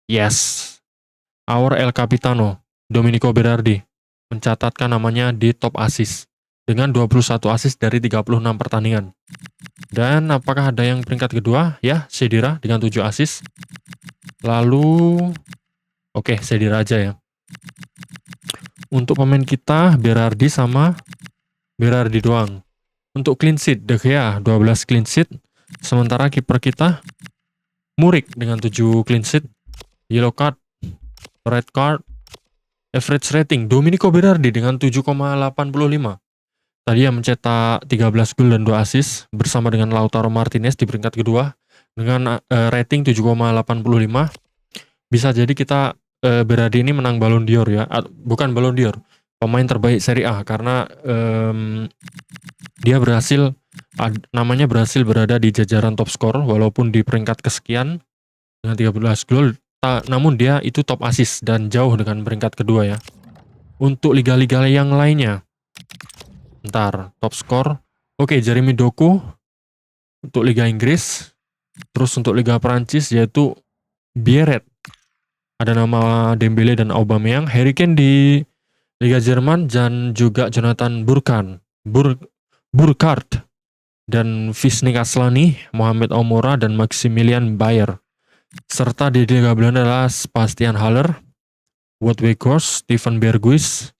yes, our El Capitano Domenico Berardi mencatatkan namanya di top asis dengan 21 asis dari 36 pertandingan. Dan apakah ada yang peringkat kedua? Ya, Sedira dengan 7 asis. Lalu oke, Sedira aja ya. Untuk pemain kita Berardi sama Berardi doang. Untuk clean sheet, De Gea 12 clean sheet. Sementara kiper kita Murik dengan 7 clean sheet. Yellow card, red card, average rating Domenico Berardi dengan 7,85. Tadi yang mencetak 13 gol dan 2 assist bersama dengan Lautaro Martinez di peringkat kedua dengan rating 7,85. Bisa jadi kita Berardi ini menang Ballon d'Or ya. Bukan Ballon d'Or, pemain terbaik Serie A, karena dia namanya berhasil berada di jajaran top skor walaupun di peringkat kesekian dengan 13 gol, namun dia itu top assist dan jauh dengan peringkat kedua ya. Untuk liga-liga yang lainnya, top skor. Oke, Jeremy Doku untuk Liga Inggris. Terus untuk Liga Perancis yaitu Biarritz. Ada nama Dembele dan Aubameyang. Harry Kane di Liga Jerman dan juga Jonathan Burkhardt dan Visnik Aslani, Mohamed Omora dan Maximilian Bayer. Serta di Liga Belanda adalah Sebastian Haller, Wout Weghorst, Steven Berghuis.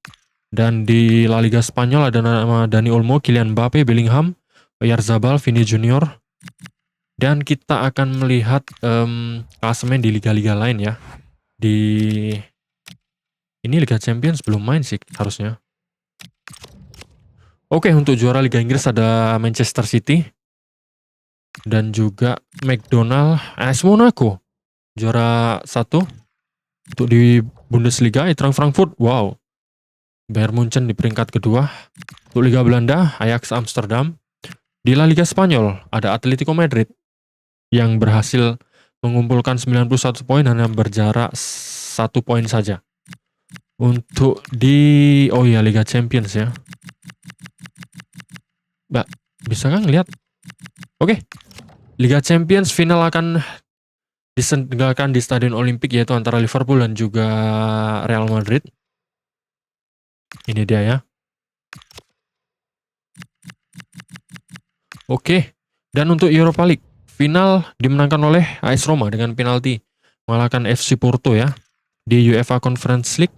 Dan di La Liga Spanyol ada nama Dani Olmo, Kylian Mbappe, Bellingham, Oyarzabal, Vini Junior. Dan kita akan melihat klasemen di liga-liga lain ya. Ini Liga Champions belum main sih harusnya. Oke, untuk juara Liga Inggris ada Manchester City dan juga McDonald AS Monaco juara 1. Untuk di Bundesliga Eintracht Frankfurt, wow, Bayern Munchen di peringkat kedua. Untuk Liga Belanda, Ajax Amsterdam. Di La Liga Spanyol, ada Atletico Madrid yang berhasil mengumpulkan 91 poin hanya berjarak 1 poin saja. Untuk di Liga Champions ya. Mbak, bisa kan ngeliat? Oke. Liga Champions final akan diselenggarakan di Stadion Olimpik yaitu antara Liverpool dan juga Real Madrid. Ini dia ya. Oke. Dan untuk Europa League, final dimenangkan oleh AS Roma dengan penalti mengalahkan FC Porto ya. Di UEFA Conference League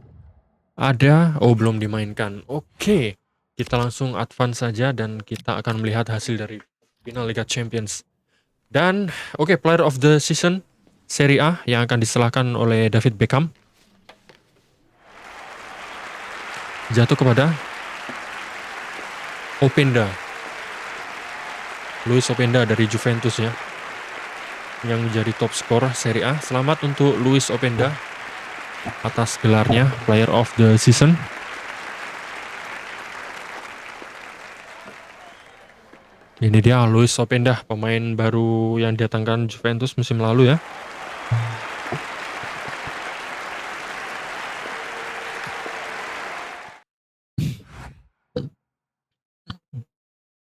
belum dimainkan. Oke. Kita langsung advance saja dan kita akan melihat hasil dari final Liga Champions. Dan player of the season Serie A yang akan diserahkan oleh David Beckham jatuh kepada Openda. Luis Openda dari Juventus ya, yang menjadi top skor Serie A. Selamat untuk Luis Openda atas gelarnya player of the season. Ini dia Luis Openda, pemain baru yang didatangkan Juventus musim lalu ya.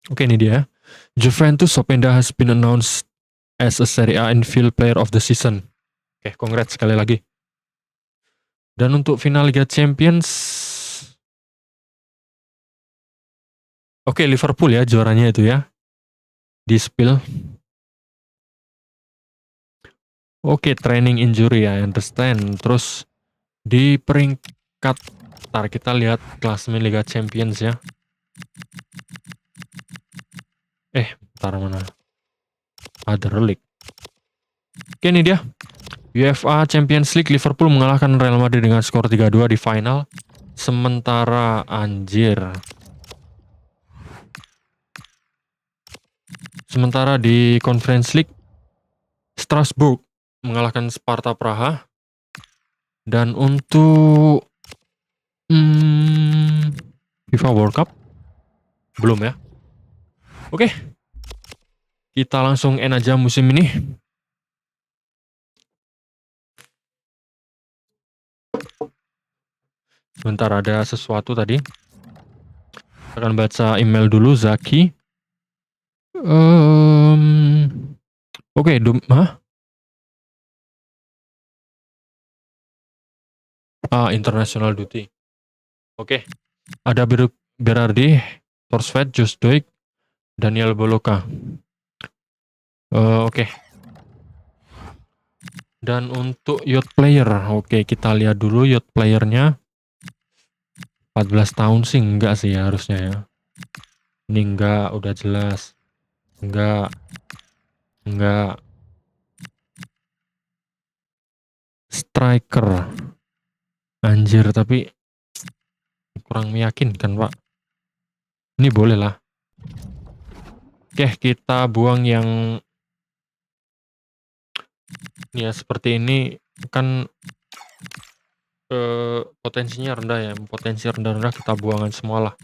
Oke, ini dia. Juventus Openda has been announced as a Serie A Infield Player of the Season. Oke, congrats sekali lagi. Dan untuk final Liga Champions, Liverpool ya juaranya itu ya. Di spill. Training injury ya, I understand. Terus di peringkat. Ntar kita lihat klasemen Liga Champions ya. Ntar mana? Other League. Oke, ini dia. UEFA Champions League, Liverpool mengalahkan Real Madrid dengan skor 3-2 di final. Sementara di Conference League, Strasbourg mengalahkan Sparta Praha. Dan untuk FIFA World Cup belum ya. Oke. Kita langsung end aja musim ini. Sebentar, ada sesuatu tadi. Akan baca email dulu, Zaki. Oke, International Duty. Oke. Ada Berardi, Torsved, Just Doik, Daniel Boloka. Oke. Dan untuk youth player, oke, kita lihat dulu youth playernya. 14 tahun sih enggak sih ya, harusnya ya. Ini enggak, udah jelas. Enggak. Striker. Anjir, tapi kurang meyakinkan, Pak. Ini boleh lah. Oke, kita buang yang ini ya, seperti ini kan potensinya rendah ya. Potensi rendah-rendah kita buangan semua lah.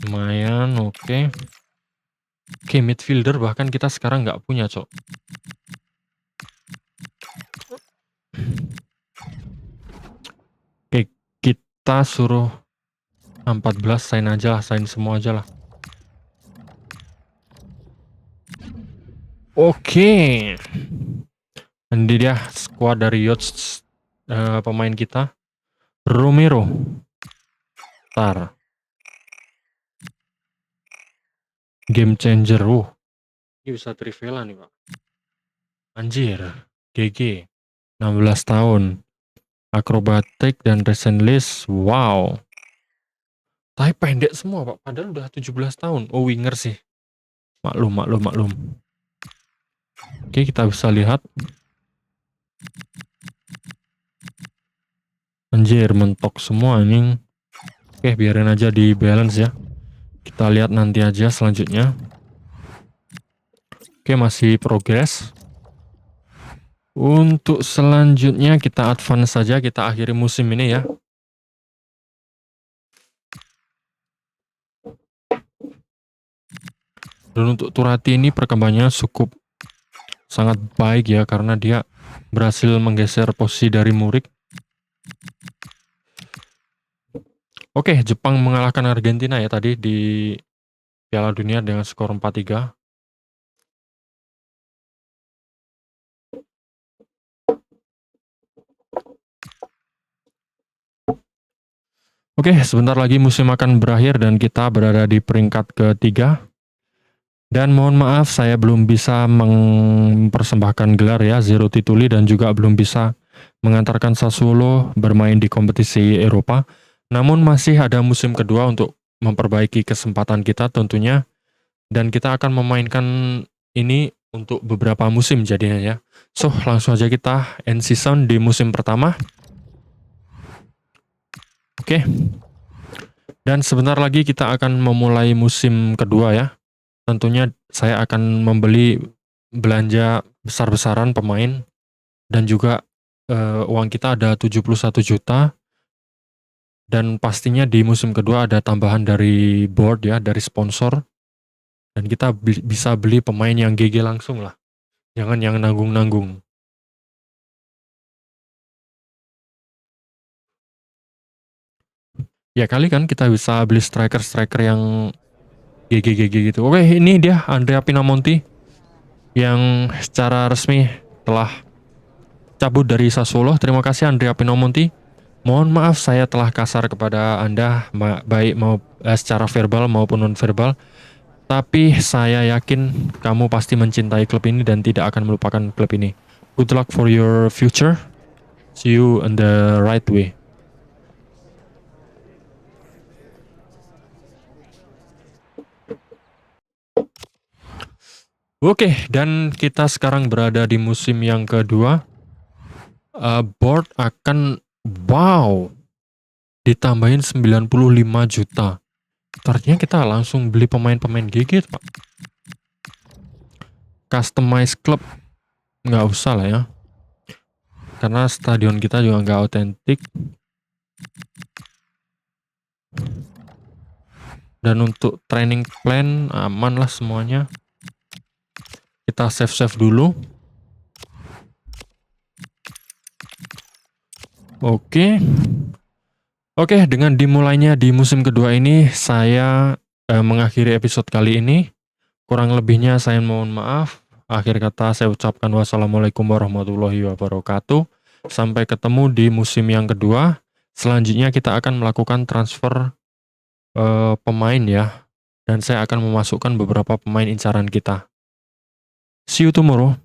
Lumayan, oke. Oke, midfielder bahkan kita sekarang nggak punya, Cok. Oke, kita suruh 14 sign aja lah, sign semua aja lah. Oke. Ini dia squad dari Yachts, pemain kita. Romero. Tar. Game changer. Ini bisa Trivela nih, Pak. Anjir. GG. 16 tahun. Akrobatik dan recent list. Wow. Tapi pendek semua, Pak. Padahal udah 17 tahun. Oh, winger sih. Maklum. Oke, kita bisa lihat. Anjir, mentok semua anjing. Oke, biarin aja di balance ya. Kita lihat nanti aja selanjutnya. Oke, masih progres. Untuk selanjutnya kita advance saja, kita akhiri musim ini ya. Dan untuk Turati ini perkembangannya cukup sangat baik ya, karena dia berhasil menggeser posisi dari Murik. Oke, Jepang mengalahkan Argentina ya tadi di Piala Dunia dengan skor 4-3. Oke, sebentar lagi musim akan berakhir dan kita berada di peringkat ketiga. Dan mohon maaf saya belum bisa mempersembahkan gelar ya, Zero Tituli, dan juga belum bisa mengantarkan Sassuolo bermain di kompetisi Eropa. Namun masih ada musim kedua untuk memperbaiki kesempatan kita tentunya. Dan kita akan memainkan ini untuk beberapa musim jadinya ya. So, langsung aja kita end season di musim pertama. Oke. Dan sebentar lagi kita akan memulai musim kedua ya. Tentunya saya akan membeli belanja besar-besaran pemain. Dan juga uang kita ada 71 juta. Dan pastinya di musim kedua ada tambahan dari board ya, dari sponsor. Dan kita bisa beli pemain yang GG langsung lah. Jangan yang nanggung-nanggung. Ya kali kan kita bisa beli striker-striker yang GG gitu. Oke, ini dia Andrea Pinamonti yang secara resmi telah cabut dari Sassuolo. Terima kasih Andrea Pinamonti. Mohon maaf saya telah kasar kepada Anda, baik mau secara verbal maupun non-verbal. Tapi saya yakin kamu pasti mencintai klub ini dan tidak akan melupakan klub ini. Good luck for your future. See you in the right way. Oke, dan kita sekarang berada di musim yang kedua. Board akan ditambahin 95 juta. Artinya kita langsung beli pemain-pemain GG, Pak. Customize club nggak usah lah ya, karena stadion kita juga nggak otentik. Dan untuk training plan aman lah semuanya. Kita save dulu. Oke, dengan dimulainya di musim kedua ini, saya mengakhiri episode kali ini. Kurang lebihnya saya mohon maaf. Akhir kata saya ucapkan wassalamualaikum warahmatullahi wabarakatuh. Sampai ketemu di musim yang kedua. Selanjutnya kita akan melakukan transfer pemain ya. Dan saya akan memasukkan beberapa pemain incaran kita. See you tomorrow.